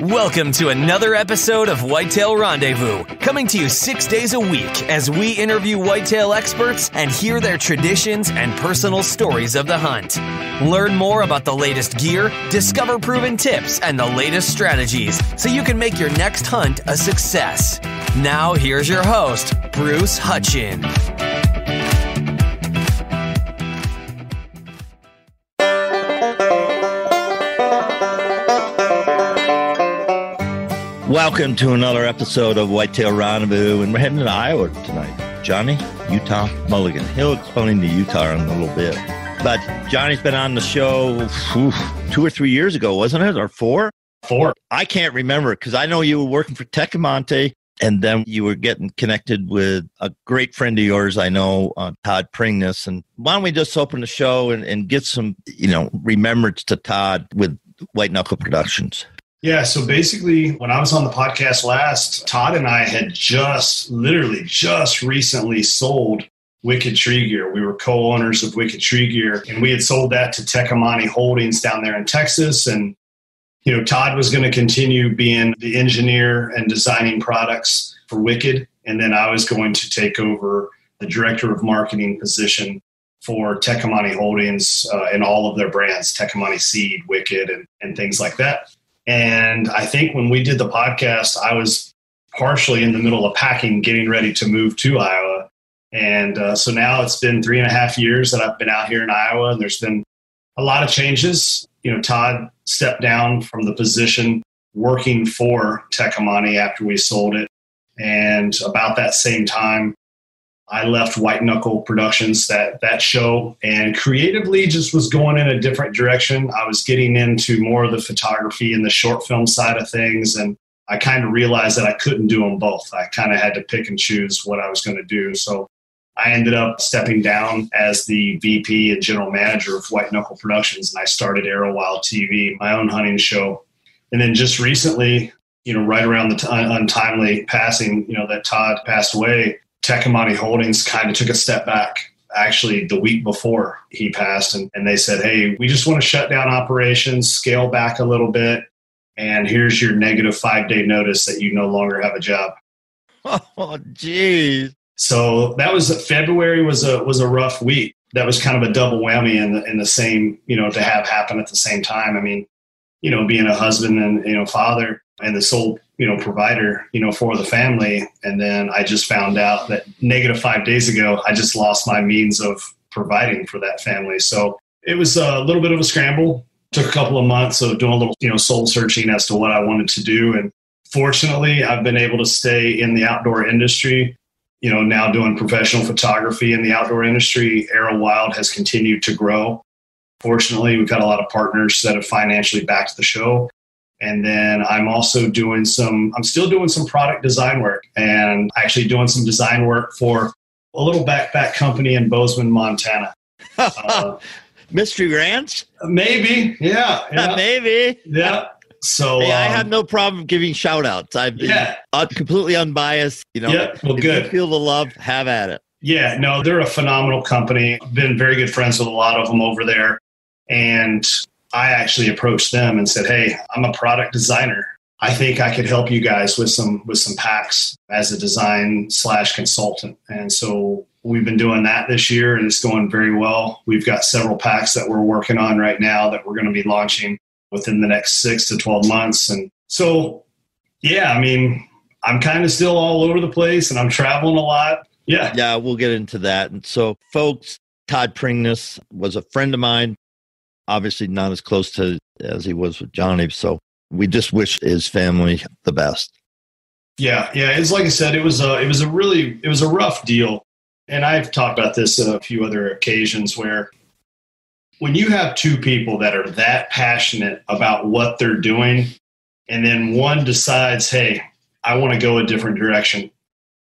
Welcome to another episode of Whitetail Rendezvous, coming to you 6 days a week as we interview whitetail experts and hear their traditions and personal stories of the hunt. Learn more about the latest gear, discover proven tips, and the latest strategies so you can make your next hunt a success. Now, here's your host, Bruce Hutchin. Welcome to another episode of Whitetail Rendezvous, and we're heading to Iowa tonight. Johnny, Utah, Mulligan. He'll explain the Utah in a little bit. But Johnny's been on the show 2 or 3 years ago, wasn't it? Or 4? 4. I can't remember because I know you were working for Tecumate, and then you were getting connected with a great friend of yours, I know, Todd Pringnitz. And why don't we just open the show and get some, remembrance to Todd with White Knuckle Productions? Yeah, so basically, when I was on the podcast last, Todd and I had just recently sold Wicked Tree Gear. We were co-owners of Wicked Tree Gear, and we had sold that to Tecumate Holdings down there in Texas. And, Todd was going to continue being the engineer and designing products for Wicked, and then I was going to take over the director of marketing position for Tecumate Holdings and all of their brands, Tecumate Seed, Wicked, and things like that. And I think when we did the podcast, I was partially in the middle of packing, getting ready to move to Iowa. And so now it's been 3.5 years that I've been out here in Iowa, and there's been a lot of changes. Todd stepped down from the position working for Tecumate after we sold it. And about that same time, I left White Knuckle Productions, that show, and creatively just was going in a different direction. I was getting into more of the photography and the short film side of things, and I kind of realized that I couldn't do them both. I kind of had to pick and choose what I was going to do. So I ended up stepping down as the VP and general manager of White Knuckle Productions, and I started Arrow Wild TV, my own hunting show. And then just recently, right around the untimely passing, that Todd passed away, Tecumate Holdings kind of took a step back, actually the week before he passed. And they said, hey, we just want to shut down operations, scale back a little bit, and here's your negative 5-day notice that you no longer have a job. Oh, geez. So that was February was a rough week. That was kind of a double whammy in the same, to have happen at the same time. I mean, being a husband and, father and the sole, provider, for the family. And then I just found out that negative 5 days ago, I just lost my means of providing for that family. So it was a little bit of a scramble. Took a couple of months of doing a little, soul searching as to what I wanted to do. And fortunately, I've been able to stay in the outdoor industry, now doing professional photography in the outdoor industry. Arrow Wild has continued to grow. Fortunately, we've got a lot of partners that have financially backed the show. And then I'm still doing some product design work, and actually doing some design work for a little backpack company in Bozeman, Montana. Mystery Ranch? Maybe. Yeah. Maybe. Yeah. So hey, I have no problem giving shout outs. I'm completely unbiased. Yeah. Well, good. If you feel the love, have at it. Yeah. No, they're a phenomenal company. Been very good friends with a lot of them over there. And I actually approached them and said, hey, I'm a product designer. I think I could help you guys with some packs as a design/consultant. And so we've been doing that this year, and it's going very well. We've got several packs that we're working on right now that we're going to be launching within the next 6 to 12 months. And so, yeah, I mean, I'm kind of still all over the place, and I'm traveling a lot. Yeah, we'll get into that. And so, folks, Todd Pringnitz was a friend of mine. Obviously not as close to as he was with Johnny. So we just wish his family the best. Yeah. It's like I said, it was a rough deal. And I've talked about this a few other occasions where when you have two people that are that passionate about what they're doing, and then one decides, hey, I want to go a different direction.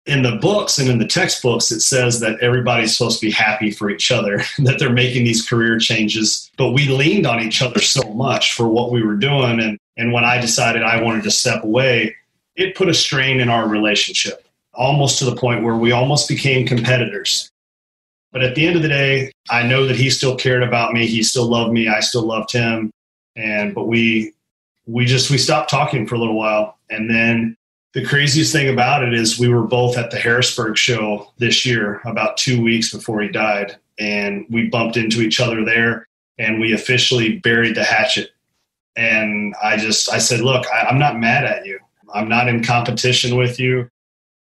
In the books and in the textbooks, it says that everybody's supposed to be happy for each other, that they're making these career changes. But we leaned on each other so much for what we were doing. And when I decided I wanted to step away, it put a strain in our relationship, almost to the point where we almost became competitors. But at the end of the day, I know that he still cared about me. He still loved me. I still loved him. But we we stopped talking for a little while. And then the craziest thing about it is we were both at the Harrisburg show this year, about 2 weeks before he died. And we bumped into each other there, and we officially buried the hatchet. And I said, look, I'm not mad at you. I'm not in competition with you.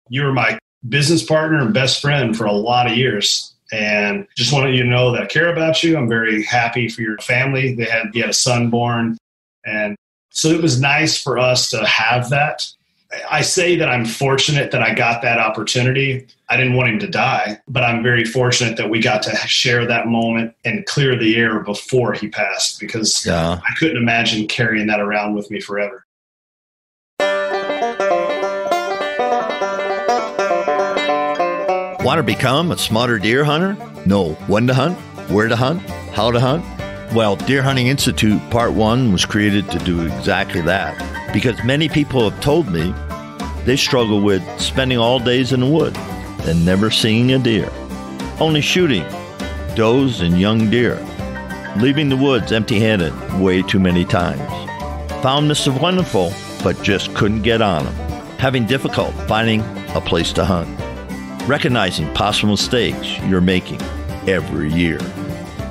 You were my business partner and best friend for a lot of years. And just wanted you to know that I care about you. I'm very happy for your family. He had a son born. And so it was nice for us to have that. I say that I'm fortunate that I got that opportunity. I didn't want him to die, but I'm very fortunate that we got to share that moment and clear the air before he passed, because I couldn't imagine carrying that around with me forever. Want to become a smarter deer hunter? Know when to hunt, where to hunt, how to hunt? Well, Deer Hunting Institute Part 1 was created to do exactly that, because many people have told me they struggle with spending all days in the woods and never seeing a deer, only shooting does and young deer, leaving the woods empty-handed way too many times. Found Mr. Wonderful, but just couldn't get on him, having difficult finding a place to hunt, recognizing possible mistakes you're making every year,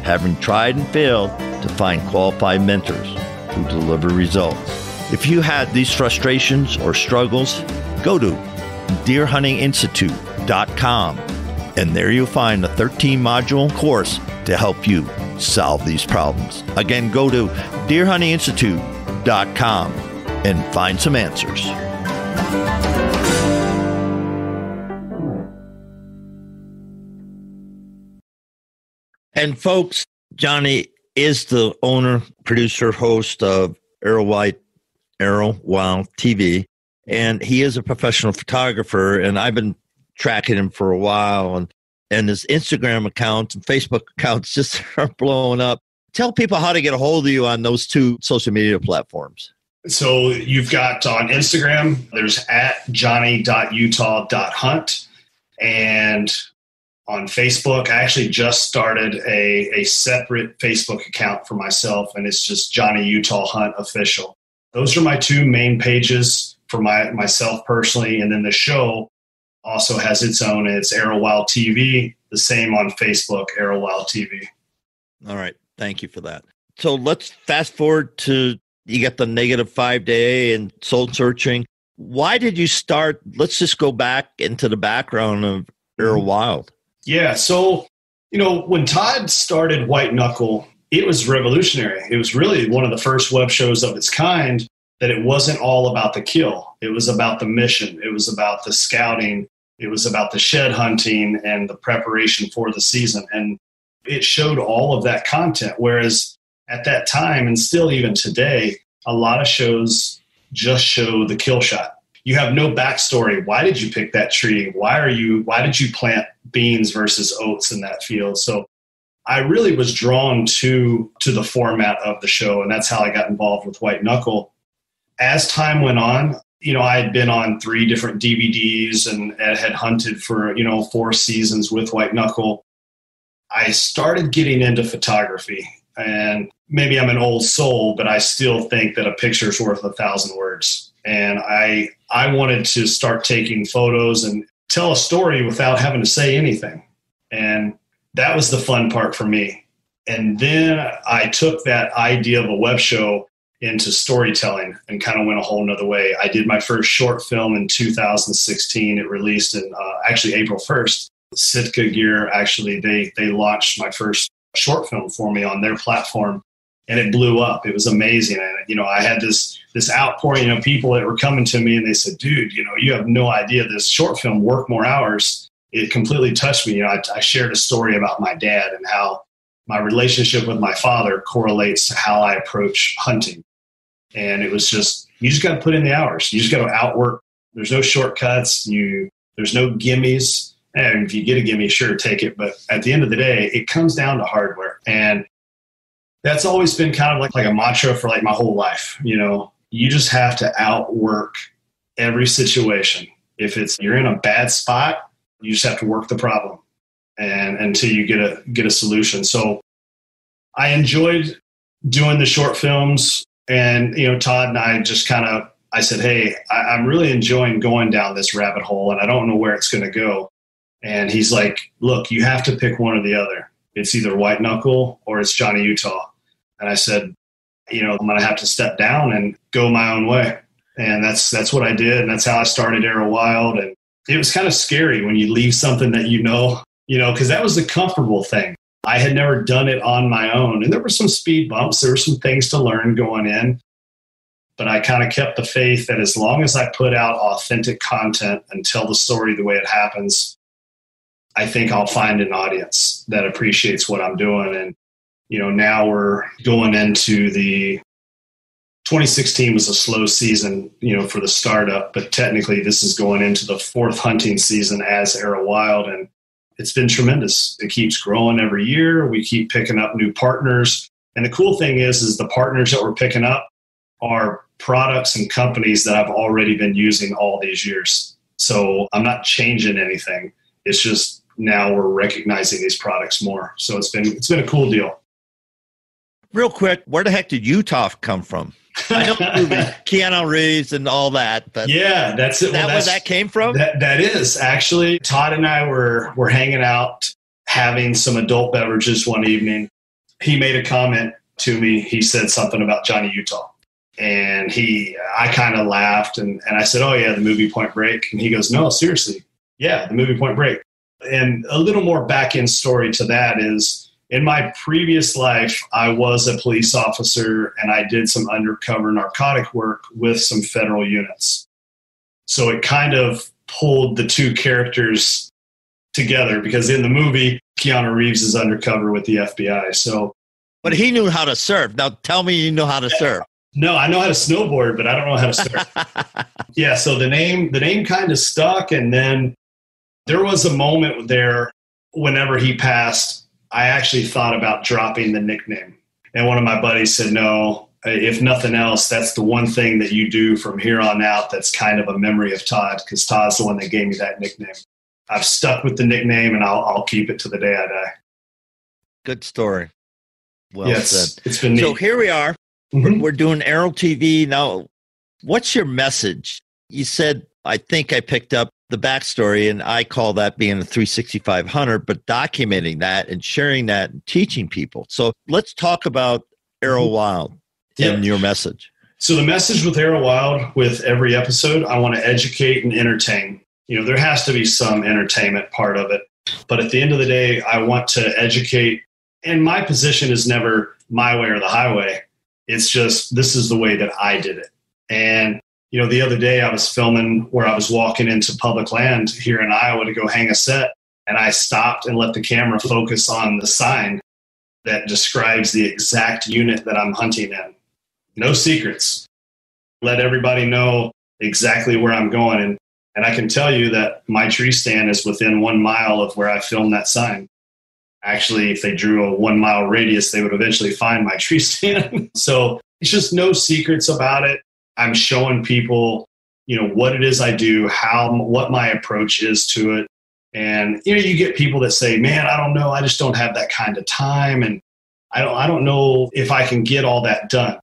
having tried and failed to find qualified mentors who deliver results. If you had these frustrations or struggles, go to deerhuntinginstitute.com, and there you'll find a 13-module course to help you solve these problems. Again, go to deerhuntinginstitute.com and find some answers. And folks, Johnny is the owner, producer, host of Arrow Wild TV, and he is a professional photographer, and I've been tracking him for a while, and his Instagram accounts and Facebook accounts just are blowing up. Tell people how to get a hold of you on those two social media platforms. So you've got on Instagram, there's @johnny.utah.hunt, and on Facebook, I actually just started a separate Facebook account for myself, and it's just Johnny Utah Hunt Official. Those are my two main pages for myself personally, and then the show also has its own. It's Arrow Wild TV, the same on Facebook, Arrow Wild TV. All right. Thank you for that. So let's fast forward to you got the -5 day and soul searching. Why did you start? Let's just go back into the background of Arrow Wild. Yeah. So, when Todd started White Knuckle, it was revolutionary. It was really one of the first web shows of its kind that it wasn't all about the kill. It was about the mission. It was about the scouting. It was about the shed hunting and the preparation for the season. And it showed all of that content. Whereas at that time, and still even today, a lot of shows just show the kill shot. You have no backstory. Why did you pick that tree? Why did you plant beans versus oats in that field? So I really was drawn to the format of the show, and that's how I got involved with White Knuckle. As time went on, I had been on 3 different DVDs and had hunted for, 4 seasons with White Knuckle. I started getting into photography, and maybe I'm an old soul, but I still think that a picture's worth 1,000 words. And I wanted to start taking photos and tell a story without having to say anything. And that was the fun part for me. And then I took that idea of a web show into storytelling and kind of went a whole nother way. I did my first short film in 2016. It released in actually April 1st. Sitka Gear, actually, they launched my first short film for me on their platform, and it blew up. It was amazing. And, I had this outpouring of people that were coming to me, and they said, dude, you have no idea, this short film worked more hours. It completely touched me. I shared a story about my dad and how my relationship with my father correlates to how I approach hunting. And it was just, you just got to put in the hours. You just got to outwork. There's no shortcuts. There's no gimmies. And if you get a gimme, sure, take it. But at the end of the day, it comes down to hardware. And that's always been kind of like a mantra for like my whole life. You just have to outwork every situation. If you're in a bad spot, you just have to work the problem and until you get a solution. So I enjoyed doing the short films. And, Todd and I just I said, hey, I'm really enjoying going down this rabbit hole and I don't know where it's going to go. And he's like, look, you have to pick one or the other. It's either white knuckle or it's Johnny Utah. And I said, I'm going to have to step down and go my own way. And that's what I did. And that's how I started Arrow Wild. And it was kind of scary when you leave something that because that was the comfortable thing. I had never done it on my own. And there were some speed bumps. There were some things to learn going in. But I kind of kept the faith that as long as I put out authentic content and tell the story the way it happens, I think I'll find an audience that appreciates what I'm doing. And, now we're going into the 2016 was a slow season, for the startup, but technically this is going into the fourth hunting season as Arrow Wild. And it's been tremendous. It keeps growing every year. We keep picking up new partners. And the cool thing is the partners that we're picking up are products and companies that I've already been using all these years. So I'm not changing anything. It's just now we're recognizing these products more. So it's been a cool deal. Real quick, where the heck did Utah come from? I know the movie Keanu Reeves and all that, but yeah, that's it. Where that came from? That is actually Todd and I were hanging out, having some adult beverages one evening. He made a comment to me. He said something about Johnny Utah, and I kind of laughed and I said, "Oh yeah, the movie Point Break." And he goes, "No, seriously, yeah, the movie Point Break." And a little more back end story to that is, in my previous life, I was a police officer and I did some undercover narcotic work with some federal units. So it kind of pulled the two characters together because in the movie, Keanu Reeves is undercover with the FBI. But he knew how to surf. Now tell me you know how to surf. No, I know how to snowboard, but I don't know how to surf. Yeah, so the name kind of stuck. And then there was a moment there whenever he passed, I actually thought about dropping the nickname. And one of my buddies said, no, if nothing else, that's the one thing that you do from here on out that's kind of a memory of Todd, because Todd's the one that gave me that nickname. I've stuck with the nickname, and I'll keep it to the day I die. Good story. Well said. It's been neat. So here we are. Mm-hmm. We're doing Arrow TV. Now, what's your message? You said, I think I picked up the backstory, and I call that being a 365 hunter, but documenting that and sharing that and teaching people. So let's talk about Arrow Wild in your message. So the message with Arrow Wild, with every episode, I want to educate and entertain. There has to be some entertainment part of it. But at the end of the day, I want to educate. And my position is never my way or the highway. It's just, this is the way that I did it. And the other day I was filming where I was walking into public land here in Iowa to go hang a set, and I stopped and let the camera focus on the sign that describes the exact unit that I'm hunting in. No secrets. Let everybody know exactly where I'm going. And I can tell you that my tree stand is within 1 mile of where I filmed that sign. Actually, if they drew a 1 mile radius, they would eventually find my tree stand. So it's just no secrets about it. I'm showing people, what it is I do, what my approach is to it. And, you get people that say, man, I don't know. I just don't have that kind of time. And I don't know if I can get all that done.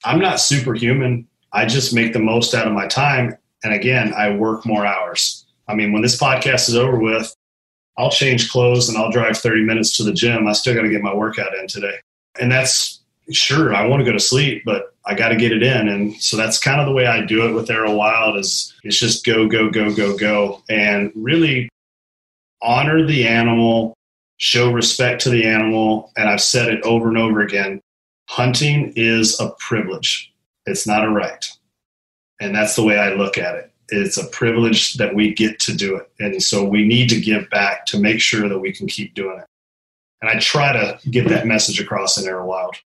I'm not superhuman. I just make the most out of my time. And again, I work more hours. I mean, when this podcast is over with, I'll change clothes and I'll drive 30 minutes to the gym. I still got to get my workout in today. And that's, sure, I want to go to sleep, but I got to get it in. And so that's kind of the way I do it with Arrow Wild is it's just go, go, go, go, go. And really honor the animal, show respect to the animal. And I've said it over and over again. Hunting is a privilege. It's not a right. And that's the way I look at it. It's a privilege that we get to do it. And so we need to give back to make sure that we can keep doing it. And I try to get that message across in Arrow Wild.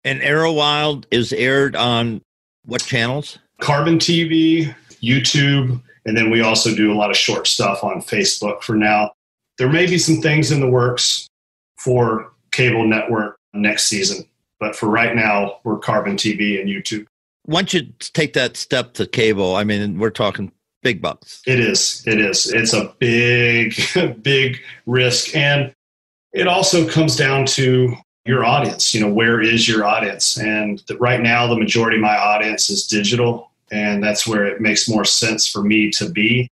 And Arrow Wild is aired on what channels? Carbon TV, YouTube, and then we also do a lot of short stuff on Facebook for now. There may be some things in the works for cable network next season, but for right now, we're Carbon TV and YouTube. Once you take that step to cable, I mean, we're talking big bucks. It is. It's a big, big risk. And it also comes down to, your audience. Where is your audience? And right now, the majority of my audience is digital, and that's where it makes more sense for me to be.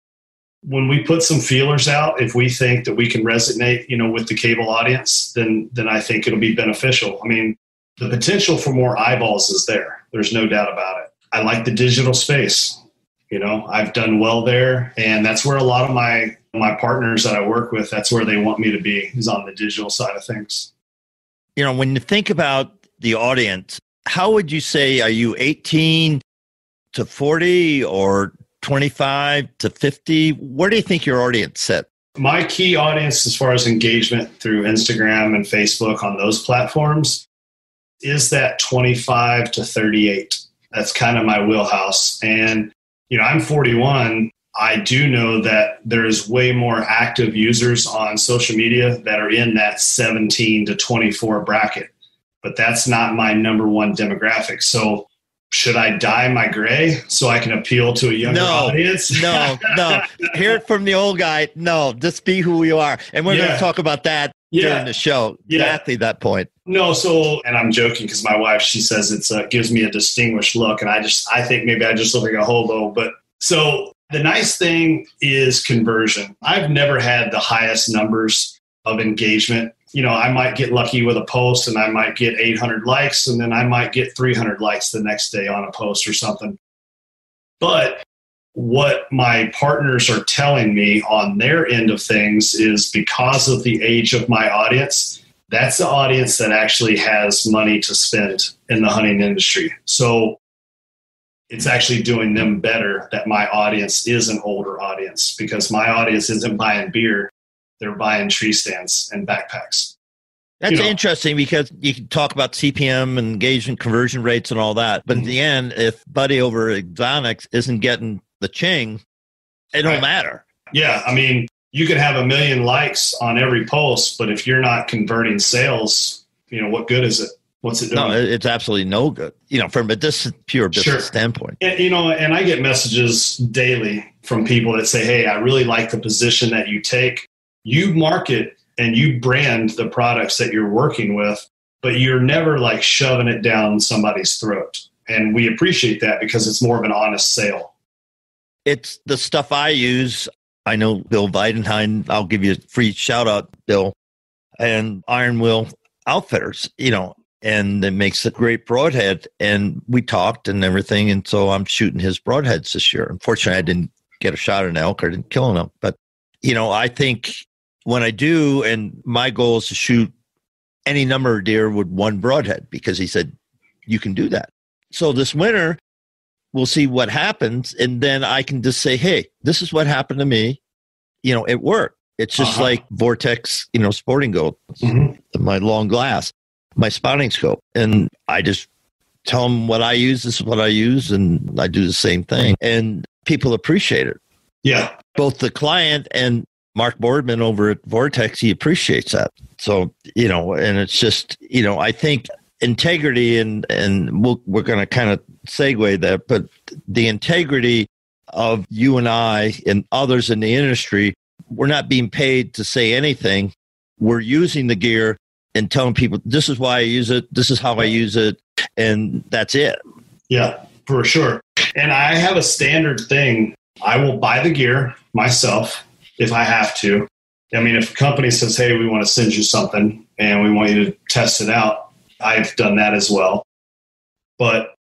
When we put some feelers out, if we think that we can resonate, with the cable audience, then I think it'll be beneficial. I mean, the potential for more eyeballs is there. There's no doubt about it. I like the digital space. I've done well there, and that's where a lot of my partners that I work with, that's where they want me to be, is on the digital side of things. When you think about the audience, how would you say, are you 18 to 40 or 25 to 50? Where do you think your audience set? My key audience, as far as engagement through Instagram and Facebook on those platforms, is that 25 to 38. That's kind of my wheelhouse. And, I'm 41. I do know that there's way more active users on social media that are in that 17 to 24 bracket, but that's not my number one demographic. So should I dye my gray so I can appeal to a younger audience? No. Hear it from the old guy. No, just be who you are. And we're going to talk about that during the show. Exactly that point. No, and I'm joking because my wife, she says it gives me a distinguished look. And I think maybe I just look like a hobo. But so the nice thing is conversion. I've never had the highest numbers of engagement. I might get lucky with a post and I might get 800 likes, and then I might get 300 likes the next day on a post or something. But what my partners are telling me on their end of things is, because of the age of my audience, that's the audience that actually has money to spend in the hunting industry. So it's actually doing them better that my audience is an older audience, because my audience isn't buying beer. They're buying tree stands and backpacks. That's interesting, because you can talk about CPM and engagement conversion rates and all that. But in the end, if Buddy over Exonics isn't getting the ching, it don't matter. Yeah. I mean, you could have 1 million likes on every post, but if you're not converting sales, what good is it? What's it doing? No, it's absolutely no good, from a pure business standpoint. And I get messages daily from people that say, hey, I really like the position that you take. You market and you brand the products that you're working with, but you're never like shoving it down somebody's throat. And we appreciate that, because it's more of an honest sale. It's the stuff I use. I know Bill Weidenheim, I'll give you a free shout out, Bill, and Iron Will Outfitters, and it makes a great broadhead. And we talked and everything. And so I'm shooting his broadheads this year. Unfortunately, I didn't get a shot at an elk. I didn't kill an elk. But, I think when I do, and my goal is to shoot any number of deer with one broadhead, because he said, you can do that. So this winter, we'll see what happens. And then I can just say, hey, this is what happened to me. It worked. It's just like Vortex, sporting gold, my long glass, my spotting scope. And I just tell them what I use. This is what I use. And I do the same thing. And people appreciate it. Yeah. Both the client and Mark Boardman over at Vortex, he appreciates that. So, and it's just, I think integrity, and we're going to kind of segue that, but the integrity of you and I and others in the industry, we're not being paid to say anything. We're using the gear and telling people, this is why I use it. This is how I use it. And that's it. Yeah, for sure. And I have a standard thing. I will buy the gear myself if I have to. I mean, if a company says, hey, we want to send you something and we want you to test it out, I've done that as well. But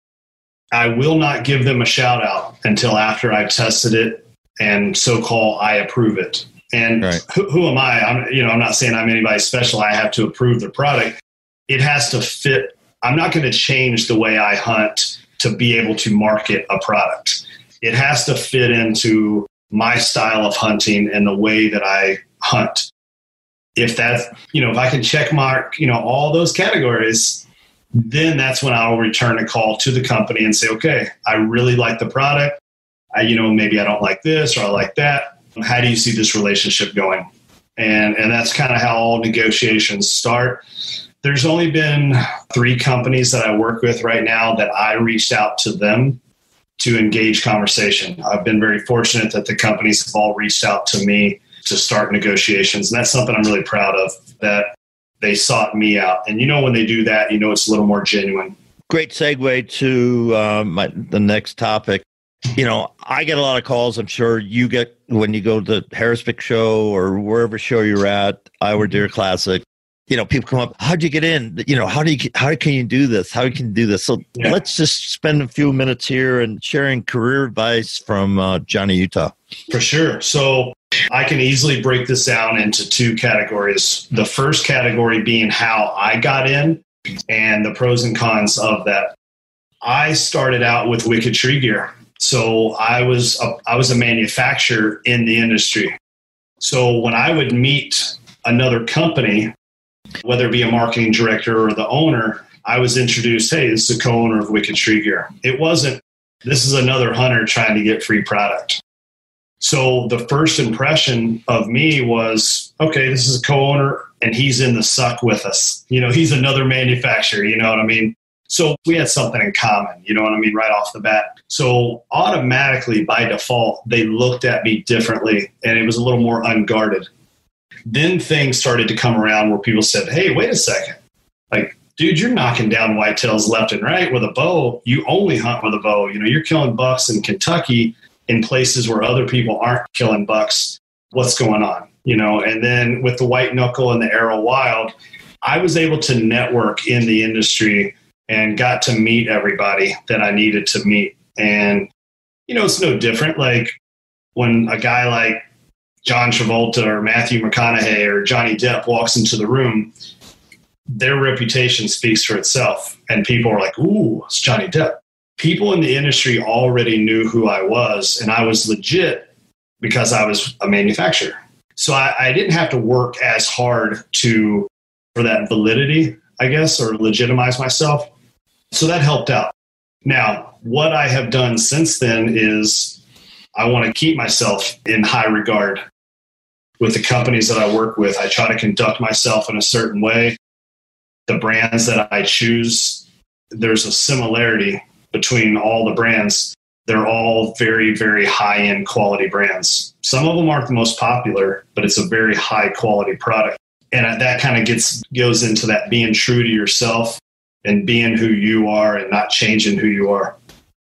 I will not give them a shout out until after I've tested it and so-called I approve it. And who am I? I'm not saying I'm anybody special. I have to approve the product. It has to fit. I'm not going to change the way I hunt to be able to market a product. It has to fit into my style of hunting and the way that I hunt. If that's, if I can check mark, all those categories, then that's when I'll return a call to the company and say, okay, I really like the product. Maybe I don't like this or I like that. How do you see this relationship going? And that's kind of how all negotiations start. There's only been 3 companies that I work with right now that I reached out to them to engage conversation. I've been very fortunate that the companies have all reached out to me to start negotiations. And that's something I'm really proud of, that they sought me out. And when they do that, it's a little more genuine. Great segue to the next topic. I get a lot of calls. I'm sure you get when you go to the Harrisburg show or wherever show you're at, Iowa Deer Classic. People come up, how'd you get in? How can you do this? How can you do this? So Let's just spend a few minutes here and sharing career advice from Johnny Utah. For sure. So I can easily break this down into two categories. The first category being how I got in and the pros and cons of that. I started out with Wicked Tree Gear. So I was a manufacturer in the industry. So when I would meet another company, whether it be a marketing director or the owner, I was introduced, hey, this is the co-owner of Wicked Tree Gear. It wasn't, this is another hunter trying to get free product. So the first impression of me was, okay, this is a co-owner and he's in the suck with us. He's another manufacturer, you know what I mean? So we had something in common, you know what I mean, right off the bat. So automatically, by default, they looked at me differently and it was a little more unguarded. Then things started to come around where people said, hey, wait a second. Like, dude, you're knocking down whitetails left and right with a bow. You only hunt with a bow. You're killing bucks in Kentucky in places where other people aren't killing bucks. What's going on? And then with the white knuckle and the arrow wild, I was able to network in the industry and got to meet everybody that I needed to meet. And, it's no different. Like when a guy like John Travolta or Matthew McConaughey or Johnny Depp walks into the room, their reputation speaks for itself. And people are like, ooh, it's Johnny Depp. People in the industry already knew who I was, and I was legit because I was a manufacturer. So I didn't have to work as hard for that validity, I guess, or legitimize myself. So that helped out. Now, what I have done since then is I want to keep myself in high regard with the companies that I work with. I try to conduct myself in a certain way. The brands that I choose, there's a similarity between all the brands. They're all very, very high-end quality brands. Some of them aren't the most popular, but it's a very high-quality product. And that kind of goes into that being true to yourself and being who you are and not changing who you are.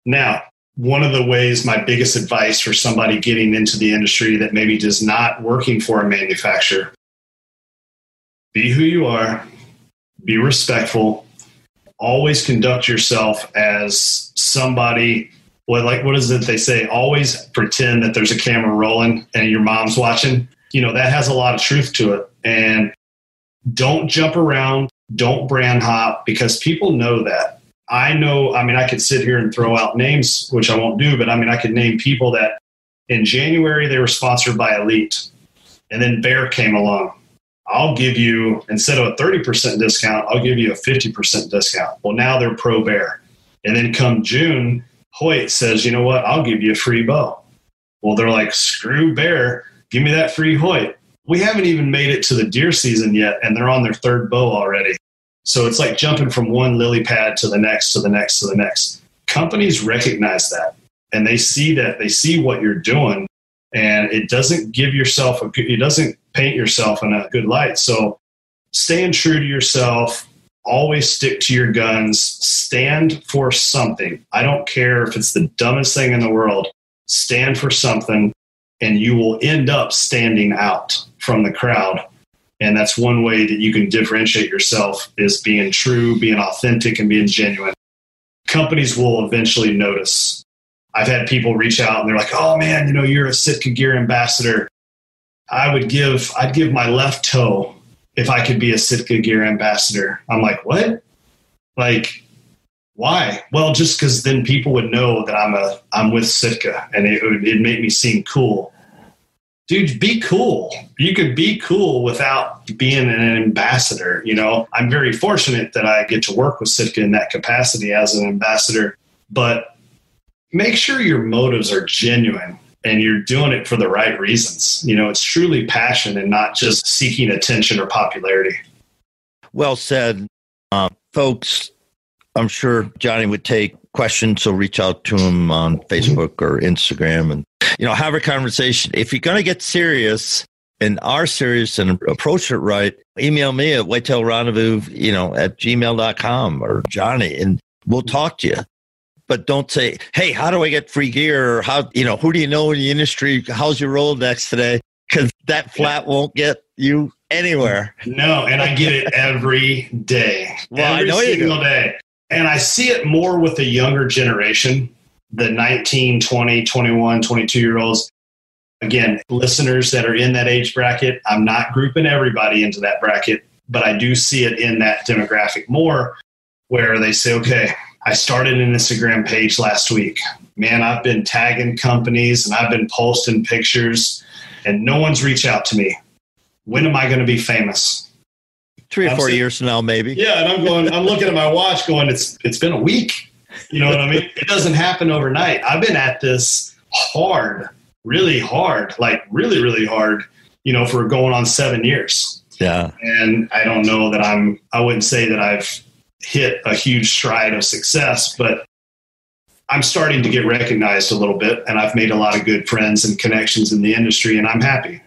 Now, one of the ways, my biggest advice for somebody getting into the industry that maybe does not working for a manufacturer, be who you are, be respectful, always conduct yourself as somebody, what is it they say? Always pretend that there's a camera rolling and your mom's watching. That has a lot of truth to it. And don't jump around. Don't brand hop, because people know that. I could sit here and throw out names, which I won't do, but I could name people that in January, they were sponsored by Elite. And then Bear came along. I'll give you, instead of a 30% discount, I'll give you a 50% discount. Well, now they're pro Bear. And then come June, Hoyt says, you know what? I'll give you a free bow. Well, they're like, screw Bear. Give me that free Hoyt. We haven't even made it to the deer season yet, and they're on their third bow already. So it's like jumping from one lily pad to the next, to the next, to the next. Companies recognize that, and they see that. They see what you're doing, and it doesn't it doesn't paint yourself in a good light. So staying true to yourself, always stick to your guns, stand for something. I don't care if it's the dumbest thing in the world. Stand for something, and you will end up standing out from the crowd. And that's one way that you can differentiate yourself, is being true, being authentic, and being genuine. Companies will eventually notice. I've had people reach out and they're like, oh man, you're a Sitka Gear ambassador. I'd give my left toe if I could be a Sitka Gear ambassador. I'm like, what? Like, why? Well, just because then people would know that I'm with Sitka, and it'd make me seem cool. Dude, be cool. You could be cool without being an ambassador. I'm very fortunate that I get to work with Sitka in that capacity as an ambassador, but make sure your motives are genuine and you're doing it for the right reasons. It's truly passion and not just seeking attention or popularity. Well said. Folks, I'm sure Johnny would take questions, so reach out to him on Facebook or Instagram and, have a conversation. If you're going to get serious, and are serious and approach it right, email me at whitetailrendezvous, at gmail.com or Johnny, and we'll talk to you. But don't say, hey, how do I get free gear? Or how, who do you know in the industry? How's your Rolodex today? Because that flat won't get you anywhere. No, and I get it every day. Well, every I know single day. And I see it more with the younger generation, the 19, 20, 21, 22-year-olds. Again, listeners that are in that age bracket, I'm not grouping everybody into that bracket, but I do see it in that demographic more where they say, okay, I started an Instagram page last week. Man, I've been tagging companies and I've been posting pictures and no one's reached out to me. When am I going to be famous? 3 or 4 years from now, maybe. Yeah. And I'm looking at my watch going, it's been a week. You know what I mean? It doesn't happen overnight. I've been at this hard, really hard, like really, really hard, for going on 7 years. Yeah. And I don't know that I wouldn't say that I've hit a huge stride of success, but I'm starting to get recognized a little bit, and I've made a lot of good friends and connections in the industry, and I'm happy,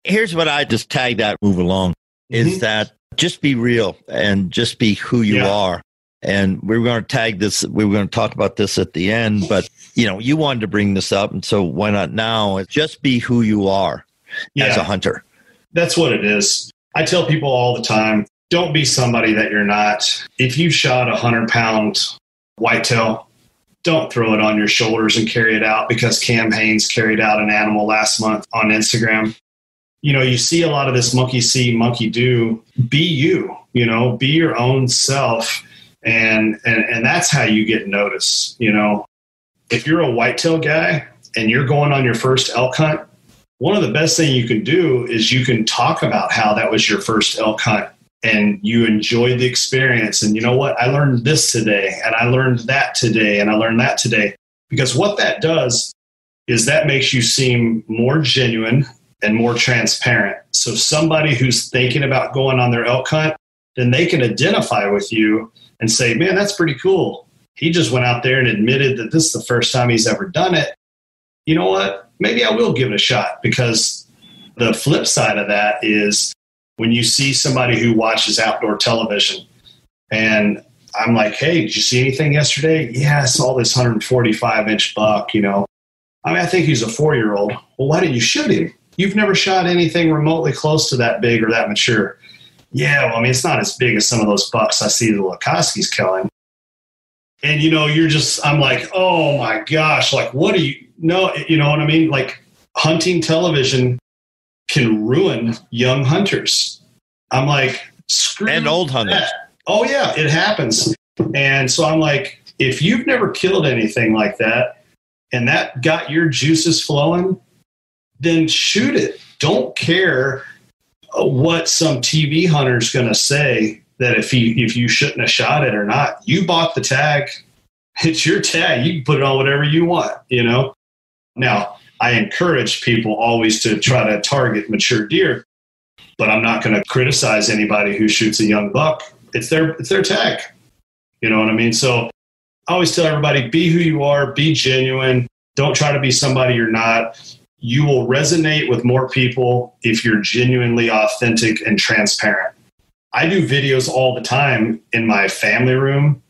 Here's what I just tagged that move along is that just be real and just be who you are. And we were going to tag this. We were going to talk about this at the end, but you wanted to bring this up. And so why not now? Just be who you are as a hunter. That's what it is. I tell people all the time, don't be somebody that you're not. If you shot 100-pound whitetail, don't throw it on your shoulders and carry it out because Cam Haynes carried out an animal last month on Instagram. You see a lot of this monkey see, monkey do. Be you, be your own self. And that's how you get noticed. If you're a whitetail guy and you're going on your first elk hunt, one of the best things you can do is you can talk about how that was your first elk hunt and you enjoyed the experience. And you know what? I learned this today and I learned that today and I learned that today. Because what that does is that makes you seem more genuine and more transparent. So somebody who's thinking about going on their elk hunt, then they can identify with you and say, man, that's pretty cool. He just went out there and admitted that this is the first time he's ever done it. You know what? Maybe I will give it a shot, because the flip side of that is when you see somebody who watches outdoor television and I'm like, hey, did you see anything yesterday? Yeah, I saw this 145-inch buck, I think he's a 4-year-old. Well, why didn't you shoot him? You've never shot anything remotely close to that big or that mature. Yeah, well, it's not as big as some of those bucks I see the Lukoski's killing. And, I'm like, oh my gosh, like, what do you know? You know what I mean? Like, hunting television can ruin young hunters. I'm like, screw and old hunters. That. Oh yeah, it happens. And so I'm like, if you've never killed anything like that and that got your juices flowing, then shoot it. Don't care what some TV hunter is going to say that if you shouldn't have shot it or not. You bought the tag. It's your tag. You can put it on whatever you want, Now, I encourage people always to try to target mature deer, but I'm not going to criticize anybody who shoots a young buck. It's their tag. You know what I mean? So I always tell everybody, be who you are, be genuine. Don't try to be somebody you're not. You will resonate with more people if you're genuinely authentic and transparent. I do videos all the time in my family room.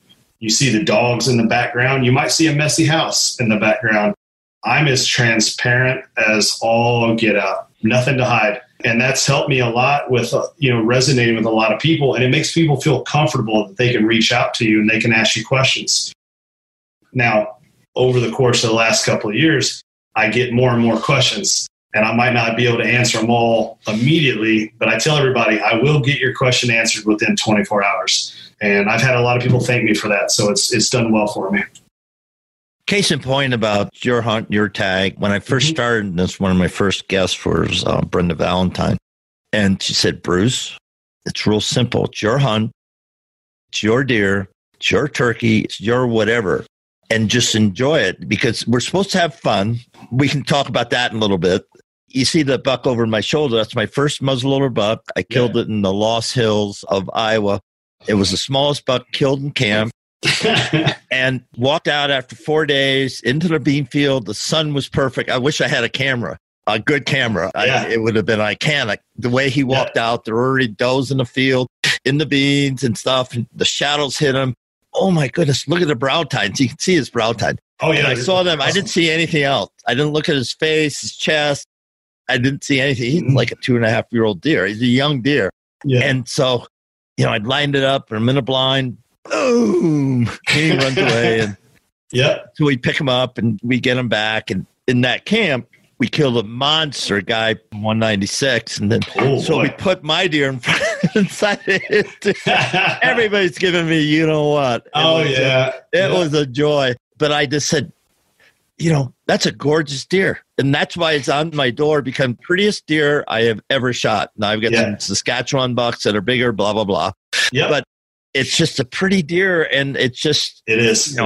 You see the dogs in the background. You might see a messy house in the background. I'm as transparent as all get out. Nothing to hide. And that's helped me a lot with, resonating with a lot of people. And it makes people feel comfortable that they can reach out to you and they can ask you questions. Now, over the course of the last couple of years, I get more and more questions, and I might not be able to answer them all immediately, but I tell everybody I will get your question answered within 24 hours. And I've had a lot of people thank me for that. So it's done well for me. Case in point about your hunt, your tag. When I first started this, one of my first guests was Brenda Valentine. And she said, Bruce, it's real simple. It's your hunt. It's your deer. It's your turkey. It's your whatever. And just enjoy it, because we're supposed to have fun. We can talk about that in a little bit. You see the buck over my shoulder. That's my first muzzleloader buck. I killed it in the Lost Hills of Iowa. It was the smallest buck killed in camp. And walked out after 4 days into the bean field. The sun was perfect. I wish I had a camera. a good camera. It would have been iconic. The way he walked out, there were already does in the field, in the beans and stuff, and the shadows hit him. Oh my goodness, look at the brow tines. You can see his brow tine. Oh, yeah. And I saw them. Awesome. I didn't see anything else. I didn't look at his face, his chest. I didn't see anything. He's like a 2.5-year-old deer. He's a young deer. Yeah. And so, I'd lined it up, and I'm in a blind. Boom. He runs away. And so we pick him up, and we get him back. And in that camp, we killed a monster guy, 196. And then we put my deer in front inside it. Everybody's giving me, you know what? It was a joy. But I just said, that's a gorgeous deer. And that's why it's on my door, become prettiest deer I have ever shot. Now I've got some Saskatchewan bucks that are bigger, blah, blah, blah. Yep. But it's just a pretty deer. And it's just, it is.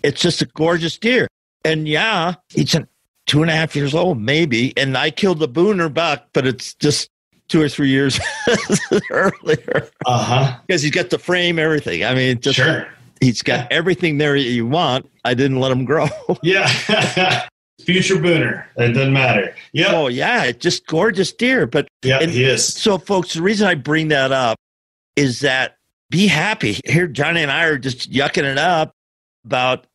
It's just a gorgeous deer. And he's 2.5 years old, maybe. And I killed the Booner buck, but it's just 2 or 3 years earlier. Because he's got the frame, everything. I mean, just he's got everything there you want. I didn't let him grow. Future Booner. It doesn't matter. Yeah. Oh, yeah. It's just gorgeous deer. But he is. So, folks, the reason I bring that up is that be happy. Here, Johnny and I are just yucking it up about,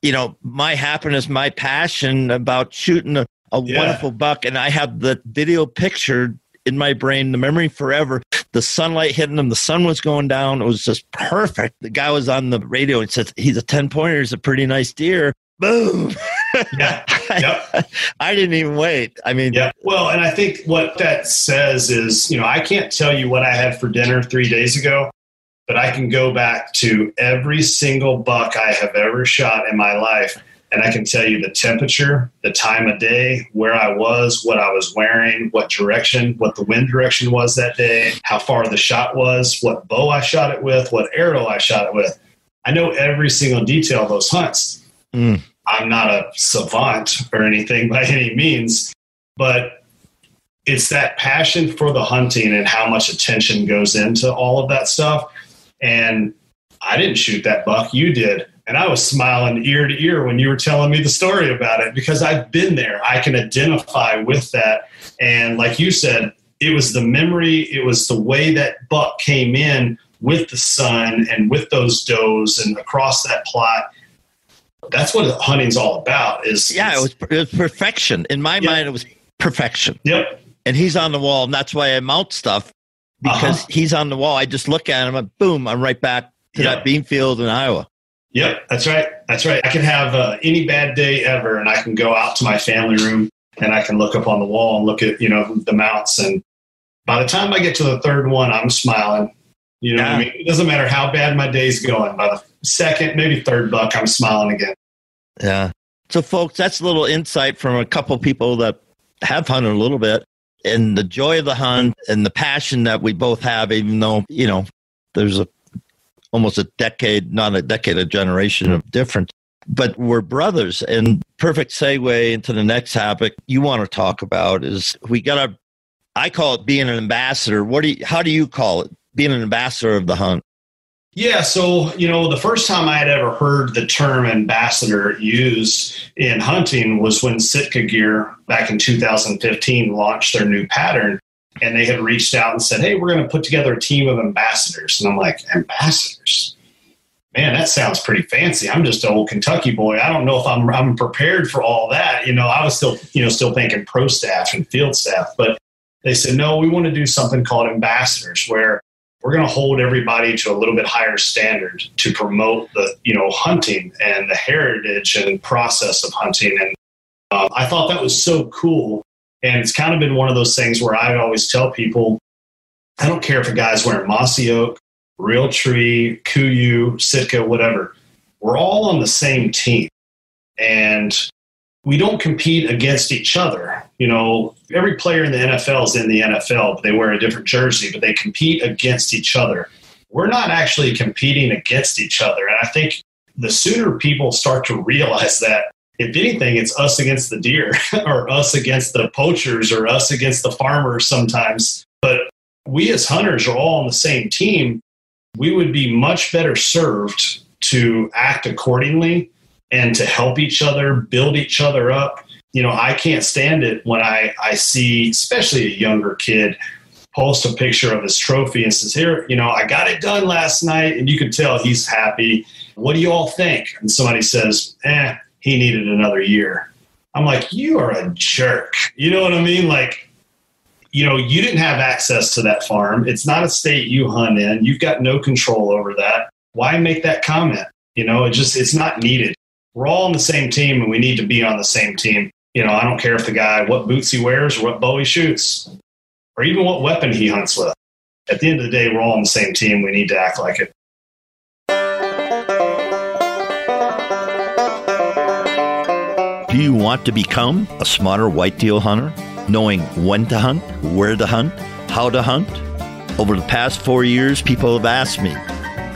my happiness, my passion about shooting a wonderful buck. And I have the video picture in my brain, the memory forever. The sunlight hitting him. The sun was going down. It was just perfect. The guy was on the radio and said, he's a 10-pointer. He's a pretty nice deer. Boom. I didn't even wait. I mean, well, and I think what that says is, I can't tell you what I had for dinner 3 days ago, but I can go back to every single buck I have ever shot in my life. And I can tell you the temperature, the time of day, where I was, what I was wearing, what the wind direction was that day, how far the shot was, what bow I shot it with, what arrow I shot it with. I know every single detail of those hunts. I'm not a savant or anything by any means, but it's that passion for the hunting and how much attention goes into all of that stuff. And I didn't shoot that buck. You did. And I was smiling ear to ear when you were telling me the story about it, because I've been there. I can identify with that. And like you said, it was the memory. It was the way that buck came in with the sun and with those does and across that plot. That's what hunting's all about. It was perfection. In my mind, it was perfection. Yep. And he's on the wall, and that's why I mount stuff, because he's on the wall. I just look at him, and boom, I'm right back to that bean field in Iowa. Yep, that's right. I can have any bad day ever, and I can go out to my family room, and I can look up on the wall and look at the mounts. And by the time I get to the third one, I'm smiling. What I mean? It doesn't matter how bad my day's going. By the second, maybe third buck, I'm smiling again. Yeah. So, folks, that's a little insight from a couple people that have hunted a little bit, and the joy of the hunt and the passion that we both have, even though, there's almost a generation of difference. But we're brothers. And perfect segue into the next topic you want to talk about is I call it being an ambassador. How do you call it? Being an ambassador of the hunt. Yeah. So, the first time I had ever heard the term ambassador used in hunting was when Sitka Gear back in 2015 launched their new pattern, and they had reached out and said, hey, we're going to put together a team of ambassadors. And I'm like, ambassadors? Man, that sounds pretty fancy. I'm just an old Kentucky boy. I don't know if I'm prepared for all that. I was still thinking pro staff and field staff, but they said, no, we want to do something called ambassadors, where we're going to hold everybody to a little bit higher standard to promote the, hunting and the heritage and process of hunting. And I thought that was so cool. And it's kind of been one of those things where I always tell people, I don't care if a guy's wearing mossy oak, real tree, Kuyu, Sitka, whatever. We're all on the same team. And we don't compete against each other. Every player in the NFL is in the NFL, but they wear a different jersey, but they compete against each other. We're not actually competing against each other. And I think the sooner people start to realize that, if anything, it's us against the deer or us against the poachers or us against the farmers sometimes. But we as hunters are all on the same team. We would be much better served to act accordingly and to help each other, build each other up. I can't stand it when I see, especially a younger kid, post a picture of his trophy and says, here, I got it done last night. And you can tell he's happy. What do you all think? And somebody says, he needed another year. I'm like, you are a jerk. You know what I mean? Like, you didn't have access to that farm. It's not a state you hunt in. You've got no control over that. Why make that comment? It's not needed. We're all on the same team, and we need to be on the same team. I don't care if the guy, what boots he wears or what bow he shoots, or even what weapon he hunts with. At the end of the day, we're all on the same team. We need to act like it. Do you want to become a smarter whitetail hunter, knowing when to hunt, where to hunt, how to hunt? Over the past 4 years, people have asked me,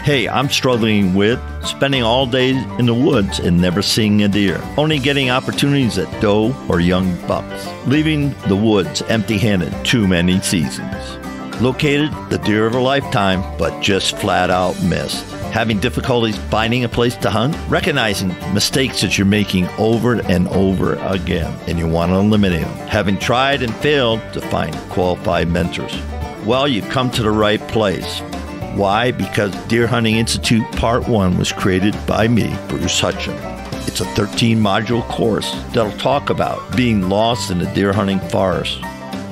hey, I'm struggling with spending all day in the woods and never seeing a deer, only getting opportunities at doe or young bucks, leaving the woods empty-handed too many seasons. Located the deer of a lifetime, but just flat out missed. Having difficulties finding a place to hunt, recognizing mistakes that you're making over and over again, and you want to eliminate them. Having tried and failed to find qualified mentors. Well, you've come to the right place. Why? Because Deer Hunting Institute Part 1 was created by me, Bruce Hutchin. It's a 13-module course that'll talk about being lost in the deer hunting forest,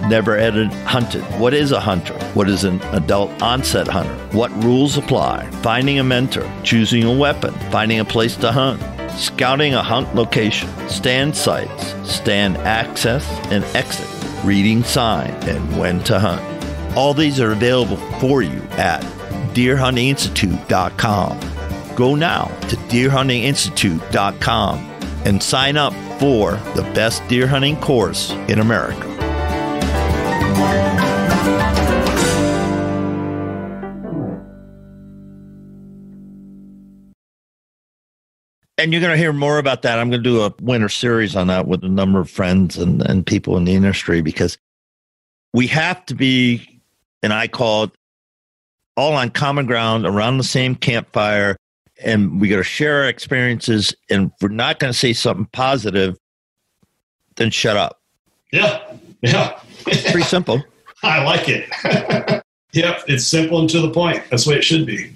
never hunted. What is a hunter? What is an adult onset hunter? What rules apply? Finding a mentor, choosing a weapon, finding a place to hunt, scouting a hunt location, stand sites, stand access and exit, reading sign, and when to hunt. All these are available for you at deerhuntinginstitute.com. Go now to deerhuntinginstitute.com and sign up for the best deer hunting course in America. And you're going to hear more about that. I'm going to do a winter series on that with a number of friends and people in the industry, because we have to be, and I call it, all on common ground around the same campfire, and we got to share our experiences. And if we're not going to say something positive, then shut up. Yeah. It's pretty simple. I like it. Yep, it's simple and to the point. That's the way it should be.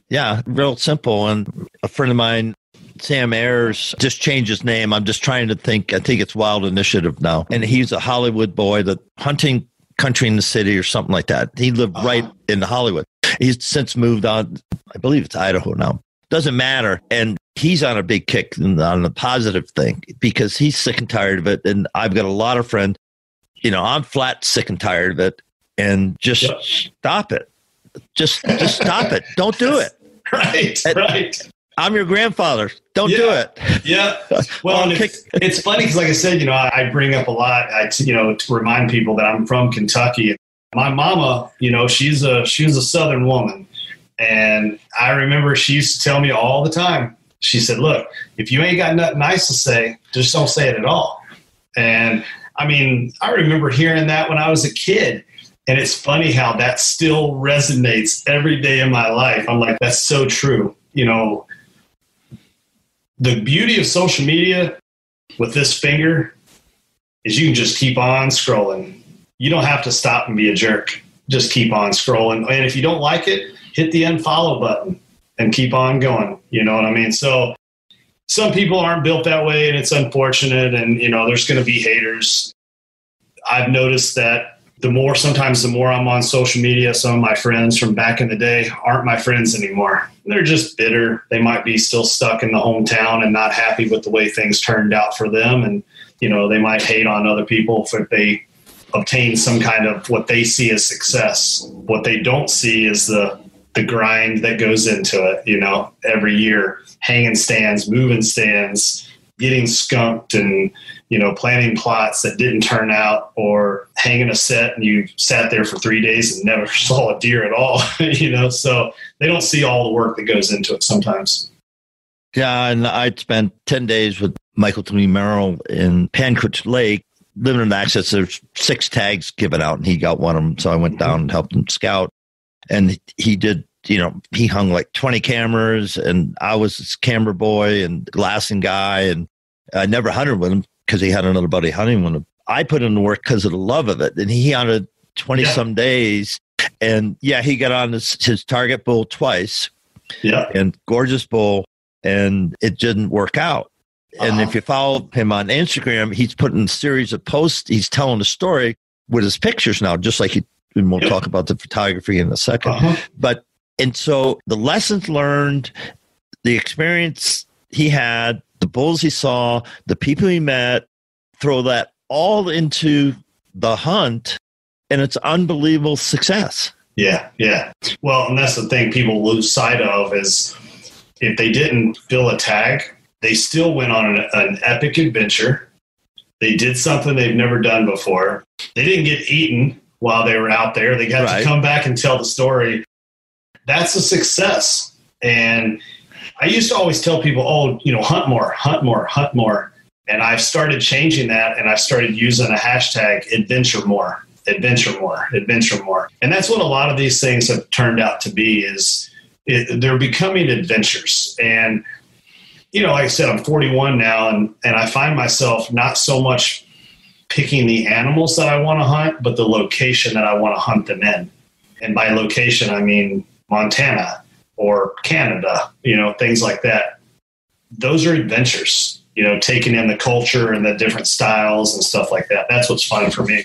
Yeah, real simple. And a friend of mine, Sam Ayers, just changed his name. I'm just trying to think. I think it's Wild Initiative now. And he's a Hollywood boy, the hunting country in the city or something like that. He lived right in Hollywood. He's since moved on. I believe it's Idaho now. Doesn't matter. And he's on a big kick on the positive thing because he's sick and tired of it. And I've got a lot of friends, I'm flat sick and tired of it. And just stop it. Just stop it. Don't do it. Right. I'm your grandfather. Don't do it. Yeah. Well, it's funny because, like I said, I bring up a lot, to remind people that I'm from Kentucky. My mama, she's a Southern woman. And I remember she used to tell me all the time, she said, look, if you ain't got nothing nice to say, just don't say it at all. And I mean, I remember hearing that when I was a kid. And it's funny how that still resonates every day in my life. I'm like, that's so true. The beauty of social media with this finger is you can just keep on scrolling. You don't have to stop and be a jerk. Just keep on scrolling. And if you don't like it, hit the unfollow button and keep on going. You know what I mean? So some people aren't built that way, and it's unfortunate. And, there's going to be haters. I've noticed that sometimes the more I'm on social media, some of my friends from back in the day aren't my friends anymore. They're just bitter. They might be still stuck in the hometown and not happy with the way things turned out for them. And, they might hate on other people if they obtain some kind of what they see as success. What they don't see is the grind that goes into it, every year, hanging stands, moving stands, getting skunked and, planning plots that didn't turn out, or hanging a set and you sat there for 3 days and never saw a deer at all, so they don't see all the work that goes into it sometimes. Yeah. And I'd spent 10 days with Michael Tony Merrill in Pancritch Lake, limited access. There's 6 tags given out and he got one of them. So I went down and helped him scout, and he did, he hung like 20 cameras, and I was his camera boy and glassing guy. And I never hunted with him because he had another buddy hunting with him. I put in the work because of the love of it. And he hunted 20 some days. And he got on his target bull twice. Yeah. And gorgeous bull. And it didn't work out. And if you follow him on Instagram, he's putting a series of posts. He's telling the story with his pictures now, just like and we'll talk about the photography in a second. And so the lessons learned, the experience he had, the bulls he saw, the people he met, throw that all into the hunt, and it's unbelievable success. Yeah. Well, and that's the thing people lose sight of is if they didn't fill a tag, they still went on an epic adventure. They did something they've never done before. They didn't get eaten while they were out there. They got to come back and tell the story. That's a success. And I used to always tell people, hunt more, hunt more, hunt more. And I've started changing that, and I've started using a hashtag, adventure more, adventure more, adventure more. And that's what a lot of these things have turned out to be they're becoming adventures. And, like I said, I'm 41 now, and I find myself not so much picking the animals that I want to hunt, but the location that I want to hunt them in. And by location, I mean Montana or Canada, things like that. Those are adventures, taking in the culture and the different styles and stuff like that. That's what's fun for me.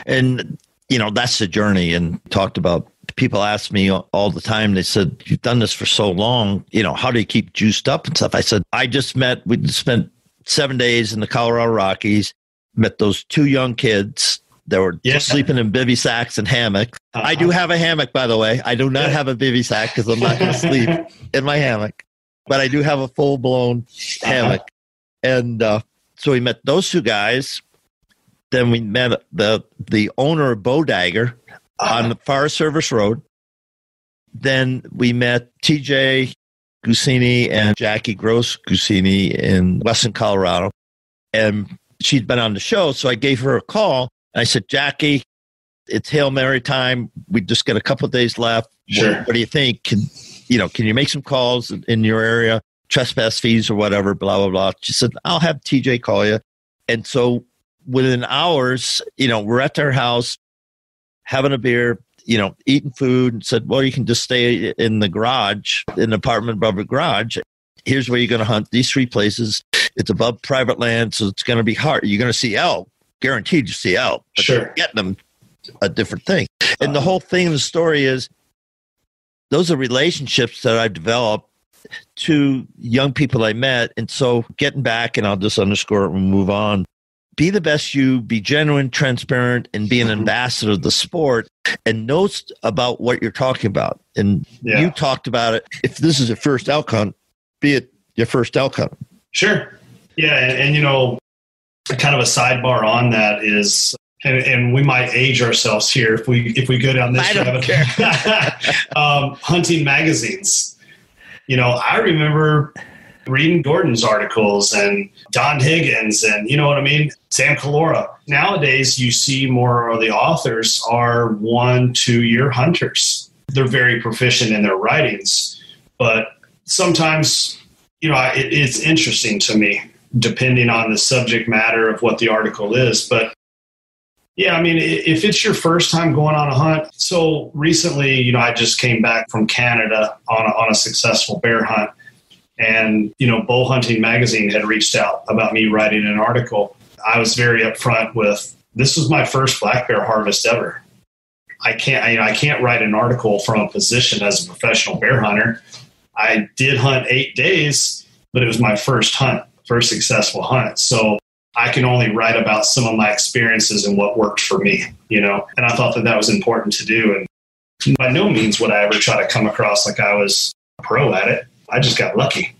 And, that's the journey. And talked about, people ask me all the time, they said, you've done this for so long, how do you keep juiced up and stuff? I said, we spent 7 days in the Colorado Rockies, met those 2 young kids that were sleeping in bivy sacks and hammocks. I do have a hammock, by the way. I do not have a bivy sack because I'm not going to sleep in my hammock, but I do have a full-blown hammock. And so we met those 2 guys. Then we met the owner of Bow Dagger on the Forest Service Road. Then we met TJ Gusini and Jackie Gross Gusini in Western Colorado. And she'd been on the show, so I gave her a call. I said, Jackie, it's Hail Mary time. We just got a couple of days left. Sure. What do you think? Can you make some calls in your area, trespass fees or whatever, blah, blah, blah. She said, I'll have TJ call you. And so within hours, we're at their house, having a beer, eating food, and said, well, you can just stay in the garage, in the apartment above the garage. Here's where you're going to hunt, these 3 places. It's above private land, so it's going to be hard. You're going to see elk. Guaranteed you see elk. But sure. Getting them, a different thing. And the whole thing of the story is, those are relationships that I've developed to young people I met. And so getting back, and I'll just underscore it and move on, be the best you, be genuine, transparent, and be an ambassador of the sport, and know about what you're talking about. And you talked about it. If this is your first elk hunt, be it your first elk hunt. Sure. Yeah. And kind of a sidebar on that is, and we might age ourselves here if we go down this rabbit hole. Hunting magazines. I remember reading Gordon's articles and Don Higgins and what I mean, Sam Calora. Nowadays, you see more of the authors are 1-2 year hunters. They're very proficient in their writings, but sometimes, it's interesting to me, depending on the subject matter of what the article is. But yeah, I mean, if it's your first time going on a hunt. So recently, I just came back from Canada on a successful bear hunt. And, Bow Hunting Magazine had reached out about me writing an article. I was very upfront with, this was my first black bear harvest ever. I can't write an article from a position as a professional bear hunter. I did hunt 8 days, but it was my first successful hunt. So I can only write about some of my experiences and what worked for me, and I thought that was important to do. And by no means would I ever try to come across like I was a pro at it. I just got lucky,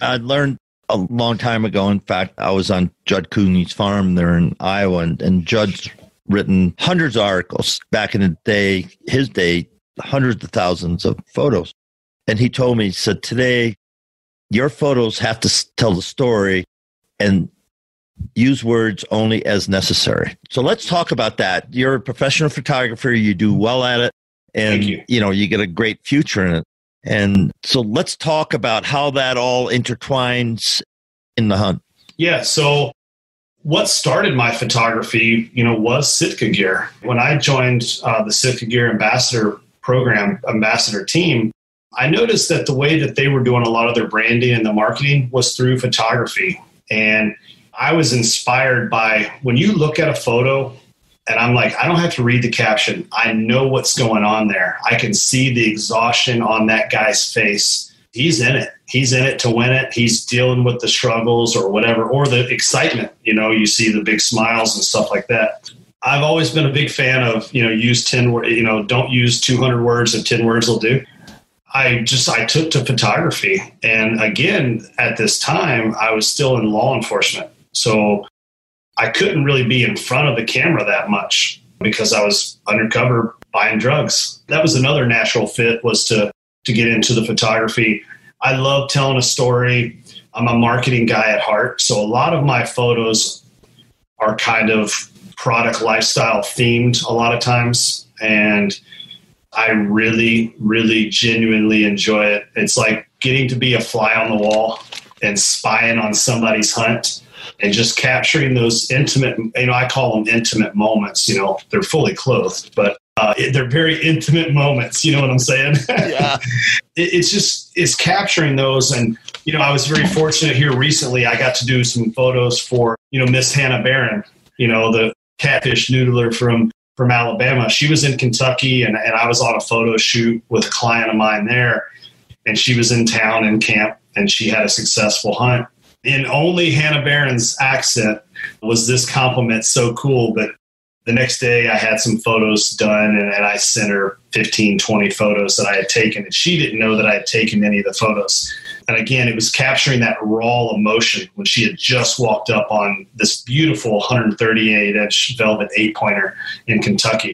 I learned a long time ago. In fact, I was on Judd Cooney's farm there in Iowa, and Judd's written hundreds of articles back in the day, his day, hundreds of thousands of photos. And he told me, he said, today, your photos have to tell the story and use words only as necessary. So let's talk about that. You're a professional photographer. You do well at it. And, you get a great future in it. And so let's talk about how that all intertwines in the hunt? Yeah. So what started my photography, was Sitka gear. When I joined the Sitka Gear Ambassador program, ambassador team, I noticed that the way that they were doing a lot of their branding and the marketing was through photography. And I was inspired by when you look at a photo and I'm like, I don't have to read the caption. I know what's going on there. I can see the exhaustion on that guy's face. He's in it. He's in it to win it. He's dealing with the struggles or whatever, or the excitement. You see the big smiles and stuff like that. I've always been a big fan of, use 10 words, don't use 200 words and 10 words will do. I took to photography. And again, at this time, I was still in law enforcement. So I couldn't really be in front of the camera that much because I was undercover buying drugs. That was another natural fit, was to get into the photography. I love telling a story. I'm a marketing guy at heart. So a lot of my photos are kind of product lifestyle themed a lot of times. And I really, really genuinely enjoy it. It's like getting to be a fly on the wall and spying on somebody's hunt and just capturing those intimate, I call them intimate moments. They're fully clothed, but they're very intimate moments. You know what I'm saying? Yeah. It's capturing those. And, I was very fortunate here recently. I got to do some photos for, Miss Hannah Barron, the catfish noodler from Alabama. She was in Kentucky and I was on a photo shoot with a client of mine there. And she was in town in camp and she had a successful hunt. In only Hannah Barron's accent was this compliment so cool. But the next day I had some photos done and I sent her 15, 20 photos that I had taken. And she didn't know that I had taken any of the photos. And again, it was capturing that raw emotion when she had just walked up on this beautiful 138-inch velvet 8-pointer in Kentucky.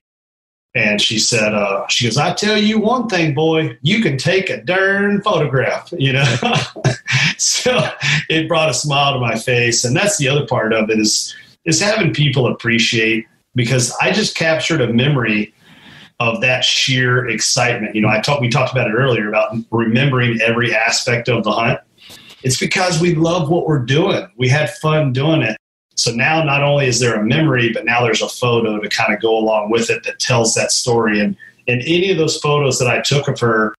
And she said, she goes, I tell you one thing, boy, you can take a darn photograph, So it brought a smile to my face. And that's the other part of it is having people appreciate, because I just captured a memory of that sheer excitement. We talked about it earlier about remembering every aspect of the hunt. It's because we love what we're doing. We had fun doing it. So now not only is there a memory, but now there's a photo to kind of go along with it that tells that story. And in any of those photos that I took of her,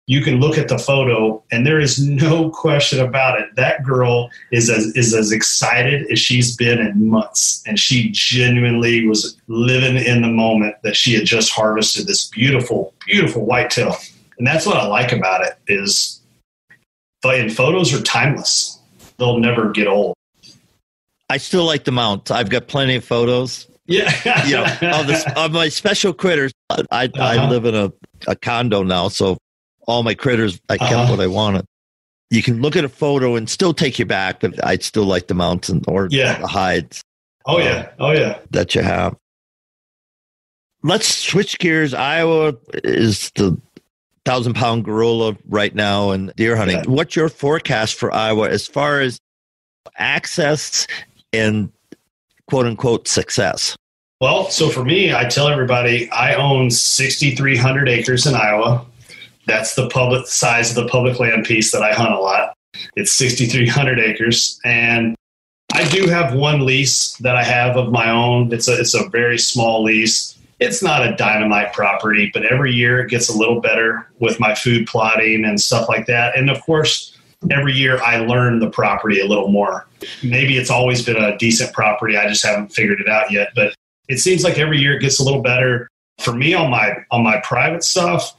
you can look at the photo and there is no question about it. That girl is as excited as she's been in months. And she genuinely was living in the moment that she had just harvested this beautiful, beautiful whitetail. And that's what I like about it is, and photos are timeless. They'll never get old. I still like the mount. I've got plenty of photos. Yeah. Of my special critters. I live in a condo now, so all my critters, I kept what I wanted. You can look at a photo and still take you back, but I still like the mounts or the hides. Oh, yeah. That you have. Let's switch gears. Iowa is the 1,000-pound gorilla right now in deer hunting. Yeah. What's your forecast for Iowa as far as access and quote-unquote success? Well, so for me, I tell everybody I own 6,300 acres in Iowa. That's the public size of the public land piece that I hunt a lot. It's 6,300 acres. And I do have one lease that I have of my own. It's a very small lease. It's not a dynamite property, but every year it gets a little better with my food plotting and stuff like that. And of course, every year I learn the property a little more. Maybe it's always been a decent property. I just haven't figured it out yet. But it seems like every year it gets a little better. For me, on my private stuff,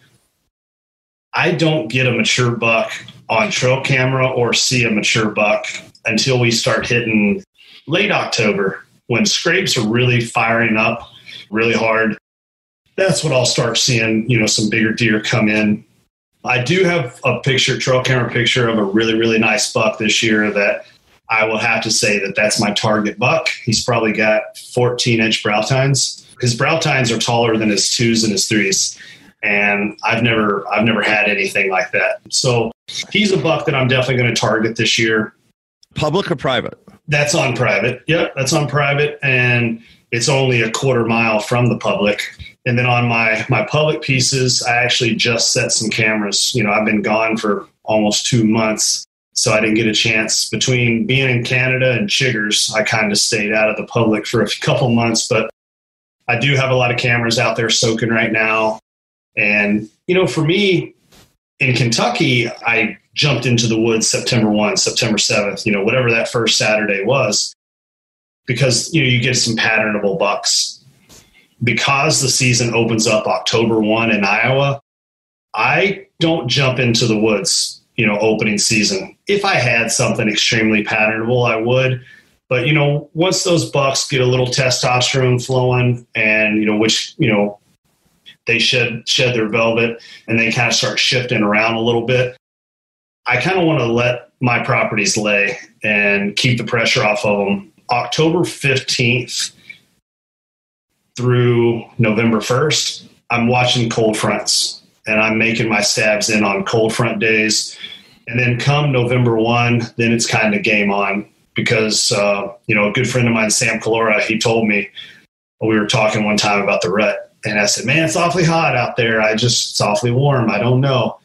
I don't get a mature buck on trail camera or see a mature buck until we start hitting late October when scrapes are really firing up really hard. That's when I'll start seeing, some bigger deer come in. I do have a trail camera picture of a really, really nice buck this year that I will have to say that that's my target buck. He's probably got 14-inch brow tines. His brow tines are taller than his 2s and his 3s. And I've never had anything like that. So he's a buck that I'm definitely going to target this year. Public or private? That's on private. Yep, that's on private. And it's only a quarter mile from the public. And then on my public pieces, I actually just set some cameras. I've been gone for almost 2 months. So I didn't get a chance. Between being in Canada and chiggers, I kind of stayed out of the public for a couple months, but I do have a lot of cameras out there soaking right now. And, for me in Kentucky, I jumped into the woods September 1, September 7th, whatever that first Saturday was, because, you get some patternable bucks. Because the season opens up October 1 in Iowa, I don't jump into the woods, opening season. If I had something extremely patternable, I would. But, once those bucks get a little testosterone flowing and, which, they shed their velvet and they kind of start shifting around a little bit, I kind of want to let my properties lay and keep the pressure off of them. October 15th through November 1st, I'm watching cold fronts and I'm making my stabs in on cold front days. And then come November 1, then it's kind of game on because, a good friend of mine, Sam Calora, he told me, we were talking one time about the rut. And I said, man, it's awfully hot out there. It's awfully warm. I don't know.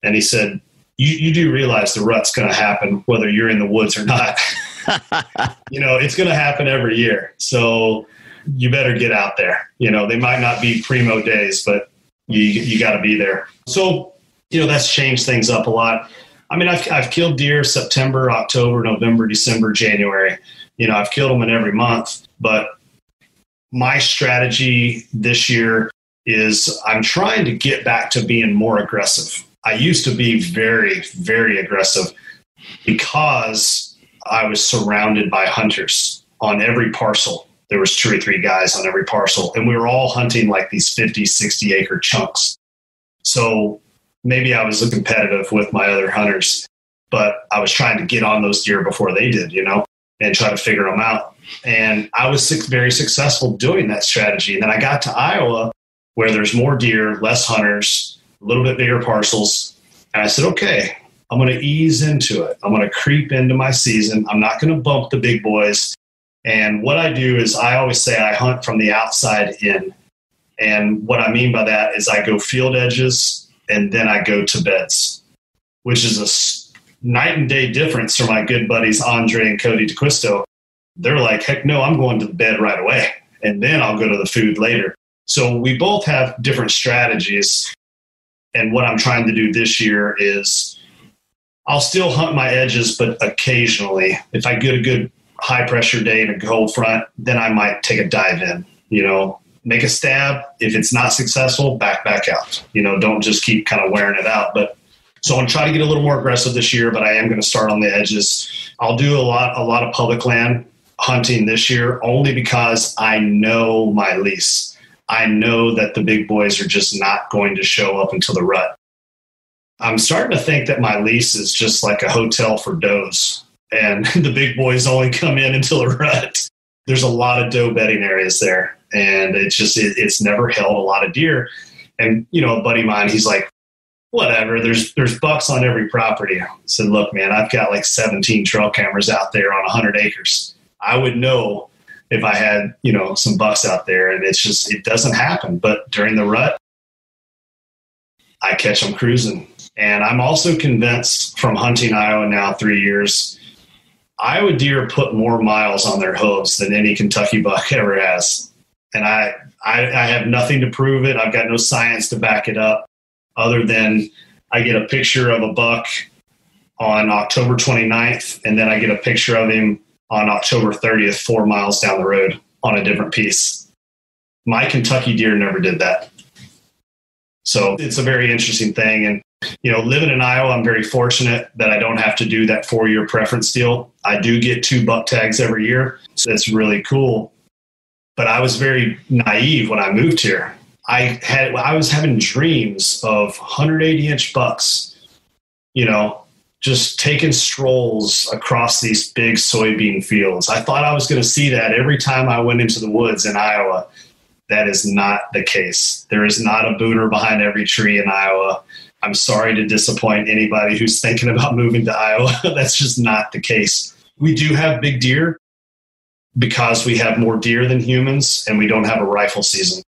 And he said, you do realize the rut's going to happen whether you're in the woods or not. It's going to happen every year. So you better get out there. They might not be primo days, but you got to be there. So, that's changed things up a lot. I mean, I've killed deer September, October, November, December, January. I've killed them in every month, but my strategy this year is I'm trying to get back to being more aggressive. I used to be very, very aggressive because I was surrounded by hunters on every parcel. There was 2 or 3 guys on every parcel, and we were all hunting like these 50, 60 acre chunks. So maybe I was competitive with my other hunters, but I was trying to get on those deer before they did, and try to figure them out. And I was very successful doing that strategy. And then I got to Iowa where there's more deer, less hunters, a little bit bigger parcels. And I said, okay, I'm going to ease into it. I'm going to creep into my season. I'm not going to bump the big boys. And what I do is I always say I hunt from the outside in. And what I mean by that is I go field edges and then I go to beds, which is a night and day difference for my good buddies, Andre and Cody DeQuisto. They're like, heck no, I'm going to the bed right away. And then I'll go to the food later. So we both have different strategies. And what I'm trying to do this year is I'll still hunt my edges, but occasionally, if I get a good high pressure day and a cold front, then I might take a dive in, make a stab. If it's not successful, back out, don't just keep kind of wearing it out. But so I'm going to try to get a little more aggressive this year, but I am going to start on the edges. I'll do a lot of public land hunting this year only because I know my lease. I know that the big boys are just not going to show up until the rut. I'm starting to think that my lease is just like a hotel for does, and the big boys only come in until the rut. There's a lot of doe bedding areas there, and it's never held a lot of deer. And, a buddy of mine, he's like, whatever, there's bucks on every property. I said, look, man, I've got like 17 trail cameras out there on 100 acres. I would know if I had, some bucks out there, and it doesn't happen. But during the rut, I catch them cruising. And I'm also convinced from hunting Iowa now 3 years, Iowa deer put more miles on their hooves than any Kentucky buck ever has. And I have nothing to prove it. I've got no science to back it up other than I get a picture of a buck on October 29th, and then I get a picture of him on October 30th, 4 miles down the road on a different piece. My Kentucky deer never did that. So it's a very interesting thing. And, living in Iowa, I'm very fortunate that I don't have to do that 4-year preference deal. I do get 2 buck tags every year. So that's really cool. But I was very naive when I moved here. I was having dreams of 180-inch bucks, just taking strolls across these big soybean fields. I thought I was going to see that every time I went into the woods in Iowa. That is not the case. There is not a booner behind every tree in Iowa. I'm sorry to disappoint anybody who's thinking about moving to Iowa. That's just not the case. We do have big deer because we have more deer than humans, and we don't have a rifle season.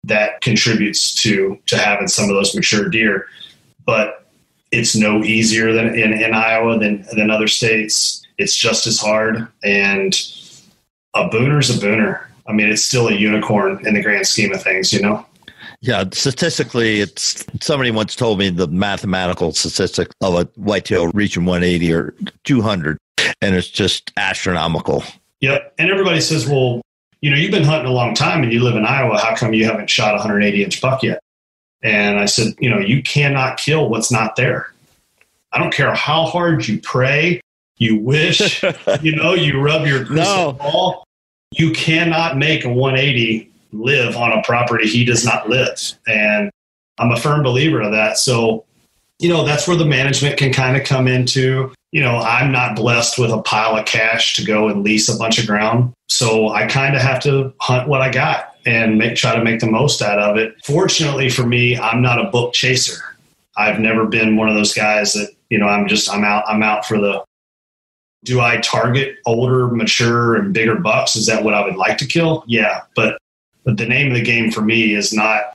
That contributes to having some of those mature deer. But It's no easier than in Iowa than other states. It's just as hard. And a booner's a booner. I mean, it's still a unicorn in the grand scheme of things, you know? Yeah, statistically, somebody once told me the mathematical statistic of a whitetail reaching 180 or 200, and it's just astronomical. Yep. And everybody says, well, you know, you've been hunting a long time and you live in Iowa. How come you haven't shot a 180-inch buck yet? And I said, you know, you cannot kill what's not there. I don't care how hard you pray, you wish, you know, you rub your crystal ball. You cannot make a 180 live on a property he does not live. And I'm a firm believer of that. So, you know, that's where the management can kind of come into. You know, I'm not blessed with a pile of cash to go and lease a bunch of ground. So I kind of have to hunt what I got and try to make the most out of it. Fortunately for me, I'm not a book chaser. I've never been one of those guys that, you know, I'm out for the, do I target older, mature, and bigger bucks? Is that what I would like to kill? Yeah. But the name of the game for me is not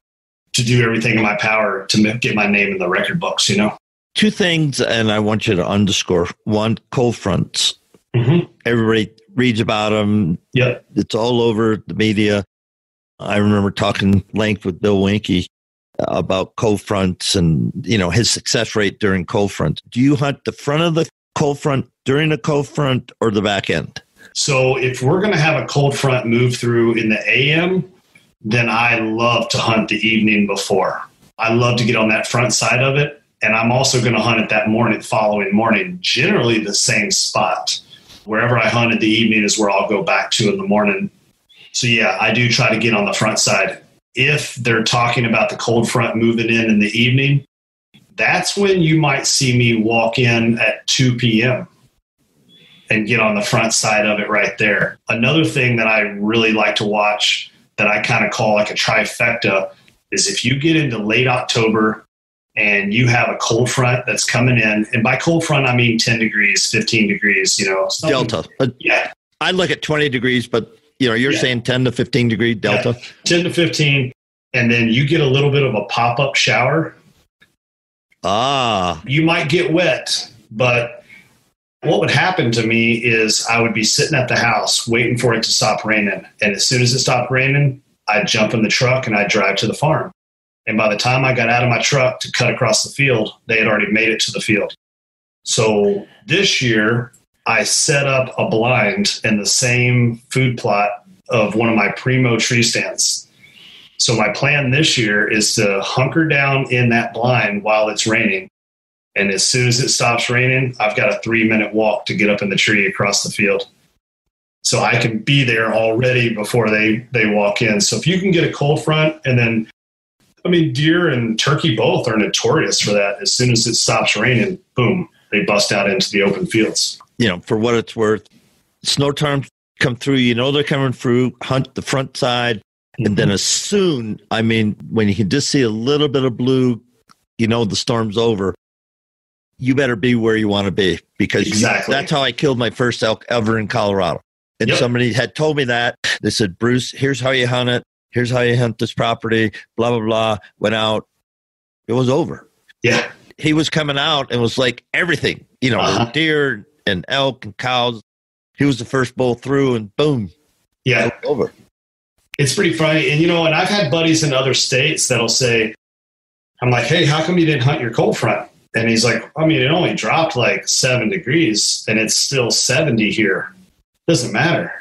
to do everything in my power to get my name in the record books, you know? Two things, and I want you to underscore. One, cold fronts. Mm-hmm. Everybody reads about them. Yep. It's all over the media. I remember talking length with Bill Winke about cold fronts and, you know, his success rate during cold fronts. Do you hunt the front of the cold front during the cold front or the back end? So if we're going to have a cold front move through in the AM, then I love to hunt the evening before. I love to get on that front side of it. And I'm also going to hunt it following morning, generally the same spot. Wherever I hunt in the evening is where I'll go back to in the morning. So yeah, I do try to get on the front side. If they're talking about the cold front moving in the evening, that's when you might see me walk in at 2 p.m. and get on the front side of it right there. Another thing that I really like to watch that I kind of call like a trifecta is if you get into late October and you have a cold front that's coming in, and by cold front, I mean 10 degrees, 15 degrees, you know. Delta. Yeah. I look at 20 degrees, but, you know, you're saying 10 to 15 degree delta. Yeah, 10 to 15. And then you get a little bit of a pop-up shower. You might get wet, but what would happen to me is I would be sitting at the house waiting for it to stop raining. And as soon as it stopped raining, I'd jump in the truck and I'd drive to the farm. And by the time I got out of my truck to cut across the field, they had already made it to the field. So this year, I set up a blind in the same food plot of one of my primo tree stands. So my plan this year is to hunker down in that blind while it's raining. And as soon as it stops raining, I've got a 3-minute walk to get up in the tree across the field. So I can be there already before they walk in. So if you can get a cold front, and then, I mean, deer and turkey both are notorious for that. As soon as it stops raining, boom, they bust out into the open fields. You know, for what it's worth, snow storms come through, you know they're coming through, hunt the front side. And then as soon, I mean, when you can just see a little bit of blue, you know the storm's over. You better be where you want to be, because that's how I killed my first elk ever in Colorado. And somebody had told me that. They said, Bruce, here's how you hunt it. Here's how you hunt this property, blah, blah, blah. Went out. It was over. Yeah. He was coming out and was like everything, you know, deer and elk and cows. He was the first bull through and boom. Yeah. It was over. It's pretty funny. And, you know, and I've had buddies in other states that'll say, I'm like, hey, how come you didn't hunt your cold front? And he's like, I mean, it only dropped like 7 degrees and it's still 70 here. Doesn't matter.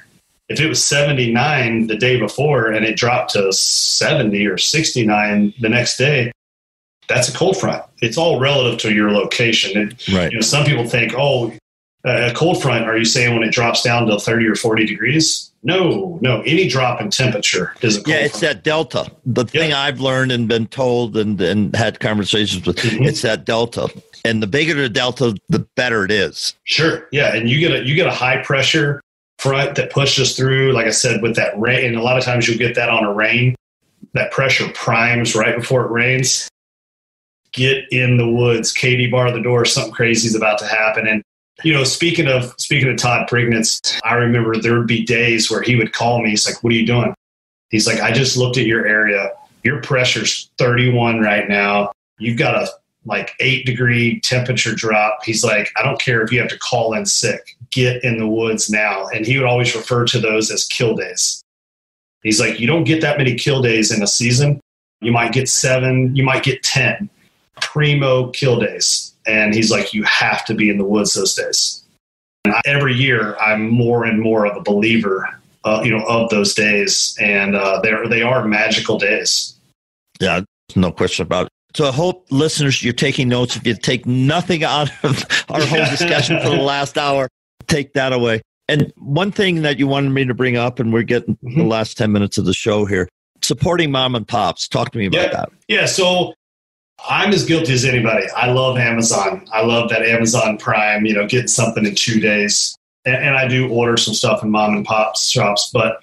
If it was 79 the day before and it dropped to 70 or 69 the next day, that's a cold front. It's all relative to your location. Right. You know, some people think, a cold front, are you saying when it drops down to 30 or 40 degrees? No. Any drop in temperature is a cold front. It's that delta. The thing I've learned and been told and had conversations with, it's that delta. And the bigger the delta, the better it is. Sure. Yeah. And you get a high pressure front that pushes through, like I said, with that rain. And a lot of times you'll get that on a rain. That pressure primes right before it rains. Get in the woods. Katie, bar the door. Something crazy is about to happen. And you know, speaking of Todd Pringnitz, I remember there would be days where he would call me. He's like, what are you doing? He's like, I just looked at your area. Your pressure's 31 right now. You've got a like 8-degree temperature drop. He's like, I don't care if you have to call in sick, get in the woods now. And he would always refer to those as kill days. He's like, you don't get that many kill days in a season. You might get 7, you might get 10 primo kill days. And he's like, you have to be in the woods those days. And every year I'm more and more of a believer, of those days. And they are magical days. Yeah, no question about it. So I hope, listeners, you're taking notes. If you take nothing out of our whole discussion for the last hour, take that away. And one thing that you wanted me to bring up, and we're getting the last 10 minutes of the show here, supporting mom and pops. Talk to me about that. Yeah, so I'm as guilty as anybody. I love Amazon. I love that Amazon Prime, getting something in 2 days. And I do order some stuff in mom and pop's shops, but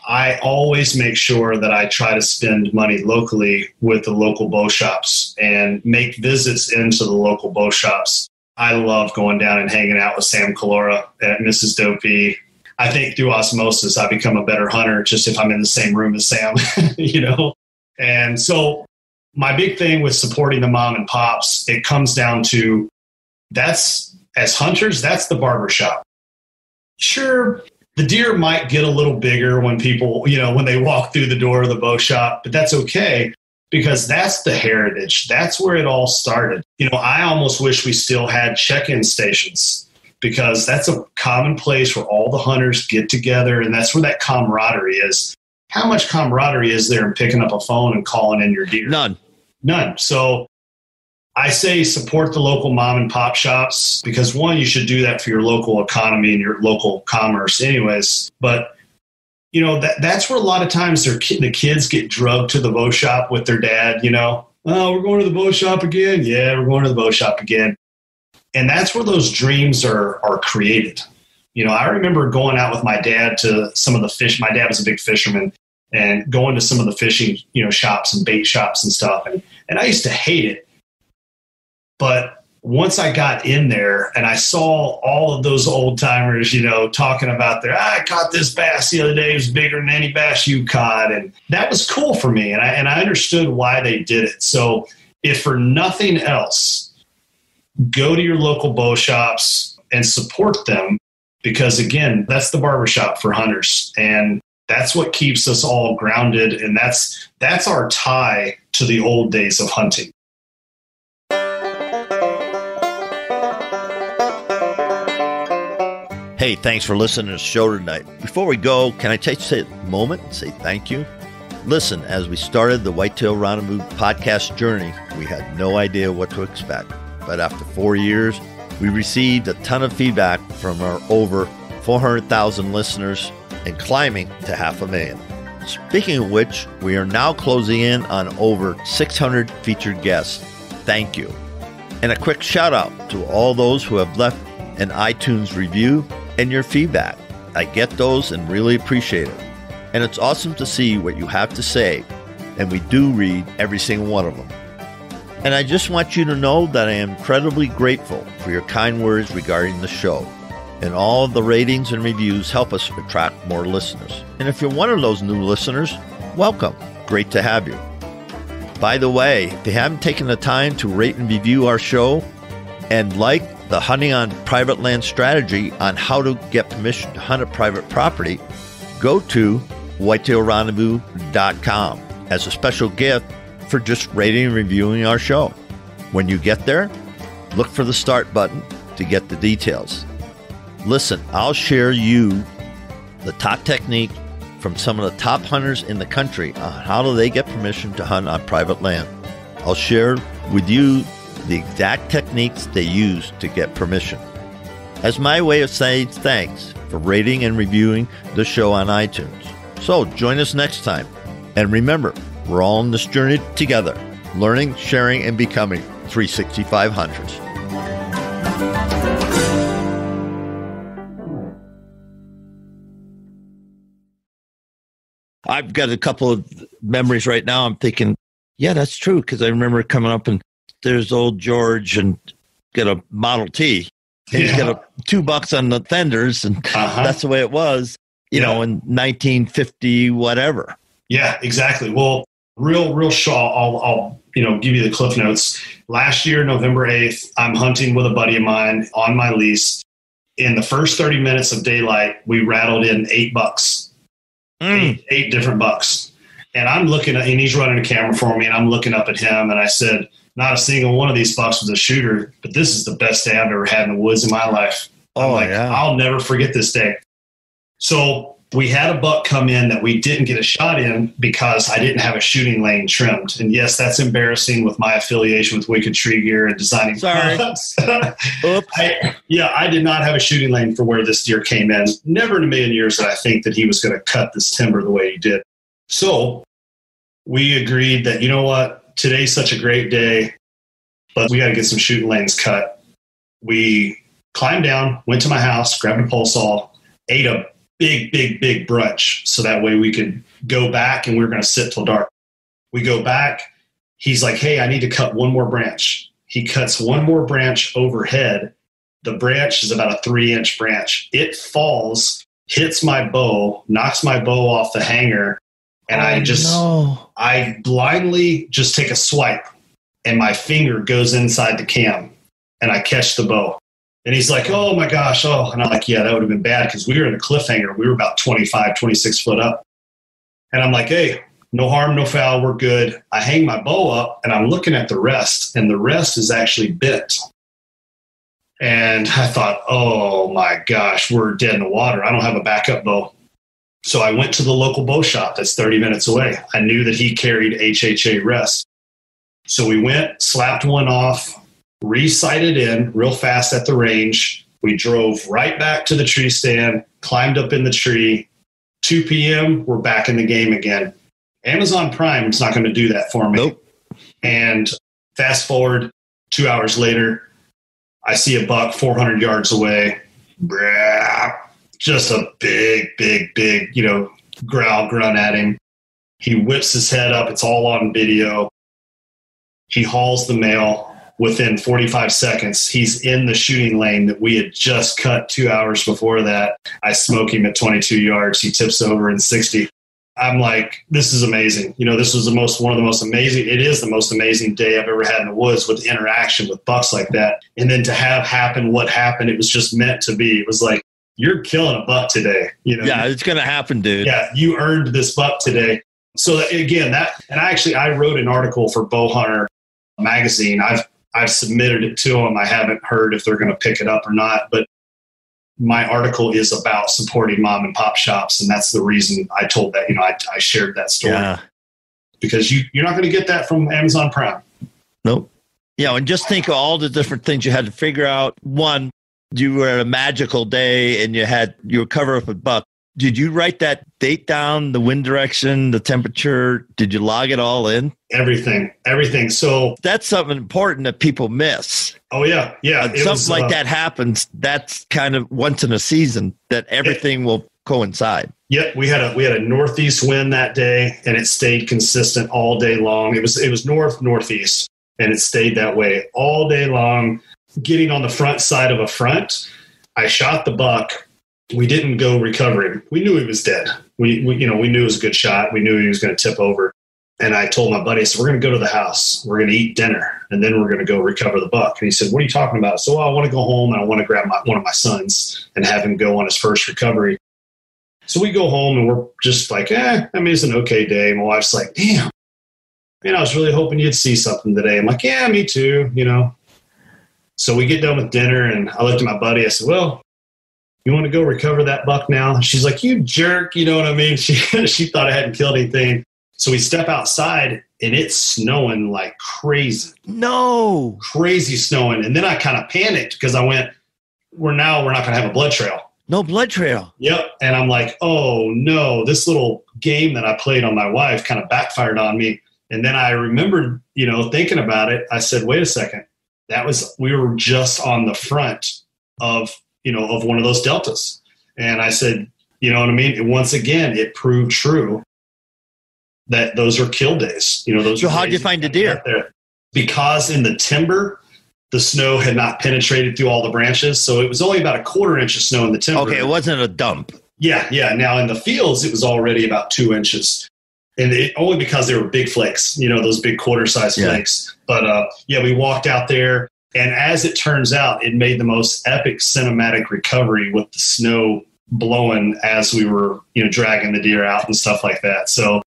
I always make sure that I try to spend money locally with the local bow shops and make visits into the local bow shops. I love going down and hanging out with Sam Calora at Mrs. Dopey. I think through osmosis, I become a better hunter just if I'm in the same room as Sam, And so my big thing with supporting the mom and pops, it comes down to as hunters, that's the barbershop. Sure, the deer might get a little bigger when people, when they walk through the door of the bow shop, but that's okay because that's the heritage. That's where it all started. I almost wish we still had check-in stations because that's a common place where all the hunters get together, and that's where that camaraderie is. How much camaraderie is there in picking up a phone and calling in your deer? None. So I say support the local mom and pop shops because, one, you should do that for your local economy and your local commerce anyways. But, that's where a lot of times the kids get drugged to the bow shop with their dad, oh, we're going to the bow shop again. Yeah, we're going to the bow shop again. And that's where those dreams are created. I remember going out with my dad to some of the fish. My dad was a big fisherman, and going to some of the fishing, shops and bait shops and stuff. And I used to hate it. But once I got in there and I saw all of those old timers, talking about I caught this bass the other day. It was bigger than any bass you caught. And that was cool for me. And I understood why they did it. So if for nothing else, go to your local bow shops and support them because, again, that's the barbershop for hunters. And that's what keeps us all grounded. And that's our tie to the old days of hunting. Hey, thanks for listening to the show tonight. Before we go, can I take a moment and say thank you? Listen, as we started the Whitetail Rendezvous podcast journey, we had no idea what to expect. But after 4 years, we received a ton of feedback from our over 400,000 listeners and climbing to 500,000. Speaking of which, we are now closing in on over 600 featured guests. Thank you. And a quick shout out to all those who have left an iTunes review and your feedback. I get those and really appreciate it. And it's awesome to see what you have to say, and we do read every single one of them. And I just want you to know that I am incredibly grateful for your kind words regarding the show. And all of the ratings and reviews help us attract more listeners. And if you're one of those new listeners, welcome. Great to have you. By the way, if you haven't taken the time to rate and review our show and like the Hunting on Private Land strategy on how to get permission to hunt a private property, go to whitetailrendezvous.com as a special gift for just rating and reviewing our show. When you get there, look for the start button to get the details. Listen, I'll share you the top technique from some of the top hunters in the country on how do they get permission to hunt on private land. I'll share with you the exact techniques they use to get permission. As my way of saying thanks for rating and reviewing the show on iTunes. So join us next time. And remember, we're all on this journey together, learning, sharing, and becoming 365 hunters. I've got a couple of memories right now. I'm thinking, yeah, that's true. Because I remember coming up and there's old George and got a Model T. He's got $2 on the fenders, and that's the way it was, you know, in 1950, whatever. Yeah, exactly. Well, real short. I'll give you the cliff notes. Last year, November 8th, I'm hunting with a buddy of mine on my lease. In the first 30 minutes of daylight, we rattled in 8 bucks, eight different bucks. And I'm looking at, and he's running a camera for me, and I'm looking up at him, and I said, not a single one of these bucks was a shooter, but this is the best day I've ever had in the woods in my life. I'll never forget this day. So we had a buck come in that we didn't get a shot in because I didn't have a shooting lane trimmed. And yes, that's embarrassing with my affiliation with Wicked Tree Gear and designing products. I did not have a shooting lane for where this deer came in. Never in a million years did I think that he was going to cut this timber the way he did. So we agreed that, you know what, today's such a great day, but we got to get some shooting lanes cut. We climbed down, went to my house, grabbed a pole saw, ate a big brunch so that way we could go back, and we were going to sit till dark. We go back. He's like, hey, I need to cut one more branch. He cuts one more branch overhead. The branch is about a 3-inch branch. It falls, hits my bow, knocks my bow off the hanger, and I blindly just take a swipe, and my finger goes inside the cam, and I catch the bow. And he's like, oh my gosh. Oh, and I'm like, yeah, that would have been bad because we were in a cliffhanger. We were about 25, 26 foot up. And I'm like, hey, no harm, no foul. We're good. I hang my bow up and I'm looking at the rest, and the rest is actually bent. And I thought, oh my gosh, we're dead in the water. I don't have a backup bow. So I went to the local bow shop that's 30 minutes away. I knew that he carried HHA rest. So we went, slapped one off, re-sighted in real fast at the range. We drove right back to the tree stand, climbed up in the tree. 2 p.m., we're back in the game again. Amazon Prime is not going to do that for me. Nope. And fast forward 2 hours later, I see a buck 400 yards away. Just a big, growl grunt at him. He whips his head up. It's all on video. He hauls the male. Within 45 seconds, he's in the shooting lane that we had just cut 2 hours before that. I smoke him at 22 yards. He tips over in 60. I'm like, this is amazing. This was one of the most amazing. It is the most amazing day I've ever had in the woods with interaction with bucks like that. And then to have happen what happened, it was just meant to be. It was like, you're killing a buck today. Yeah, it's going to happen, dude. Yeah, you earned this buck today. So again, I wrote an article for Bowhunter magazine. I've submitted it to them. I haven't heard if they're going to pick it up or not, but my article is about supporting mom and pop shops. And that's the reason I told that, I shared that story because you're not going to get that from Amazon Prime. Nope. And just think of all the different things you had to figure out. One, you were at a magical day and you were covered up with buck. Did you write that date down, the wind direction, the temperature? Did you log it all in? Everything. So that's something important that people miss. Oh, yeah. Yeah. Something like that happens. That's kind of once in a season that everything will coincide. Yep. We had a northeast wind that day, and it stayed consistent all day long. It was northeast, and it stayed that way all day long. Getting on the front side of a front, I shot the buck. We didn't go recover him. We knew he was dead. We knew it was a good shot. We knew he was going to tip over. And I told my buddy, I said, we're going to go to the house. We're going to eat dinner, and then we're going to go recover the buck. And he said, what are you talking about? So I want to go home, and I want to grab one of my sons and have him go on his first recovery. So we go home, and we're just like, it's an okay day. My wife's like, damn, man, I was really hoping you'd see something today. I'm like, yeah, me too, So we get done with dinner, and I looked at my buddy. I said, well, you want to go recover that buck now? She's like, you jerk. You know what I mean? She thought I hadn't killed anything. So we step outside, and it's snowing like crazy. No. Crazy snowing. And then I kind of panicked because I went, we're not going to have a blood trail. No blood trail. Yep. And I'm like, oh, no, this little game that I played on my wife kind of backfired on me. And then I remembered, thinking about it. I said, wait a second. We were just on the front of one of those deltas. And I said, you know what I mean? And once again, it proved true that those are kill days. So how'd you find the deer? Because in the timber, the snow had not penetrated through all the branches. So it was only about a 1/4 inch of snow in the timber. Okay, it wasn't a dump. Yeah. Now in the fields, it was already about 2 inches. And only because they were big flakes, those big quarter-size flakes. But we walked out there. And as it turns out, it made the most epic cinematic recovery with the snow blowing as we were, dragging the deer out and stuff like that. So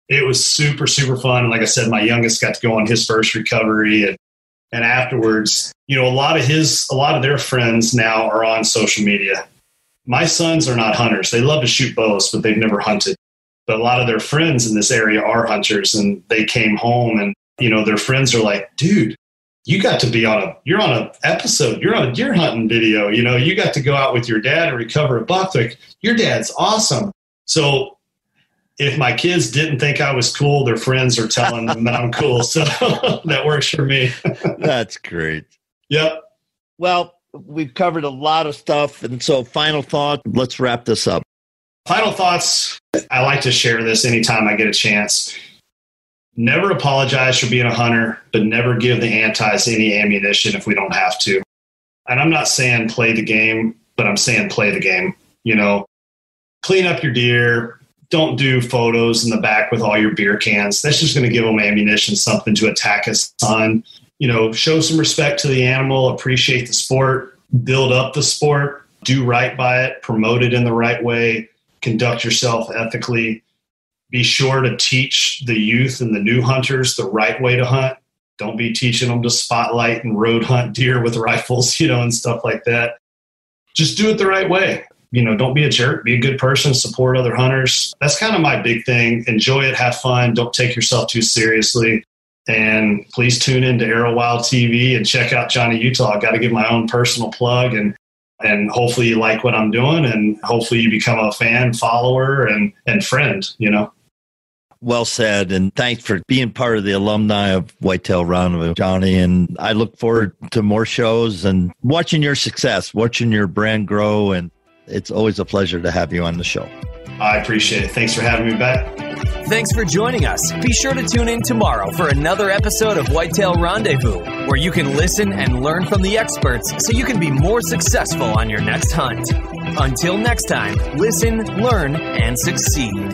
it was super, super fun. And like I said, my youngest got to go on his first recovery. And afterwards, a lot of their friends now are on social media. My sons are not hunters. They love to shoot bows, but they've never hunted. But a lot of their friends in this area are hunters, and they came home and, their friends are like, dude, you got to be you're on an episode, you're on a deer hunting video, you got to go out with your dad and recover a buck. Like, your dad's awesome. So if my kids didn't think I was cool, their friends are telling them that I'm cool. So that works for me. That's great. Yep. Well, we've covered a lot of stuff. And so final thought, let's wrap this up. Final thoughts. I like to share this anytime I get a chance. Never apologize for being a hunter, but never give the antis any ammunition if we don't have to. And I'm not saying play the game, but I'm saying play the game. Clean up your deer. Don't do photos in the back with all your beer cans. That's just going to give them ammunition, something to attack us on. Show some respect to the animal, appreciate the sport, build up the sport, do right by it, promote it in the right way, conduct yourself ethically. Be sure to teach the youth and the new hunters the right way to hunt. Don't be teaching them to spotlight and road hunt deer with rifles, and stuff like that. Just do it the right way. Don't be a jerk. Be a good person. Support other hunters. That's kind of my big thing. Enjoy it. Have fun. Don't take yourself too seriously. And please tune in to Arrow Wild TV and check out Johnny Utah. I got to give my own personal plug, and hopefully you like what I'm doing, and hopefully you become a fan, follower, and friend, Well said, and thanks for being part of the alumni of Whitetail Rendezvous, Johnny. And I look forward to more shows and watching your success, watching your brand grow, and it's always a pleasure to have you on the show. I appreciate it. Thanks for having me back. Thanks for joining us. Be sure to tune in tomorrow for another episode of Whitetail Rendezvous, where you can listen and learn from the experts so you can be more successful on your next hunt. Until next time, listen, learn, and succeed.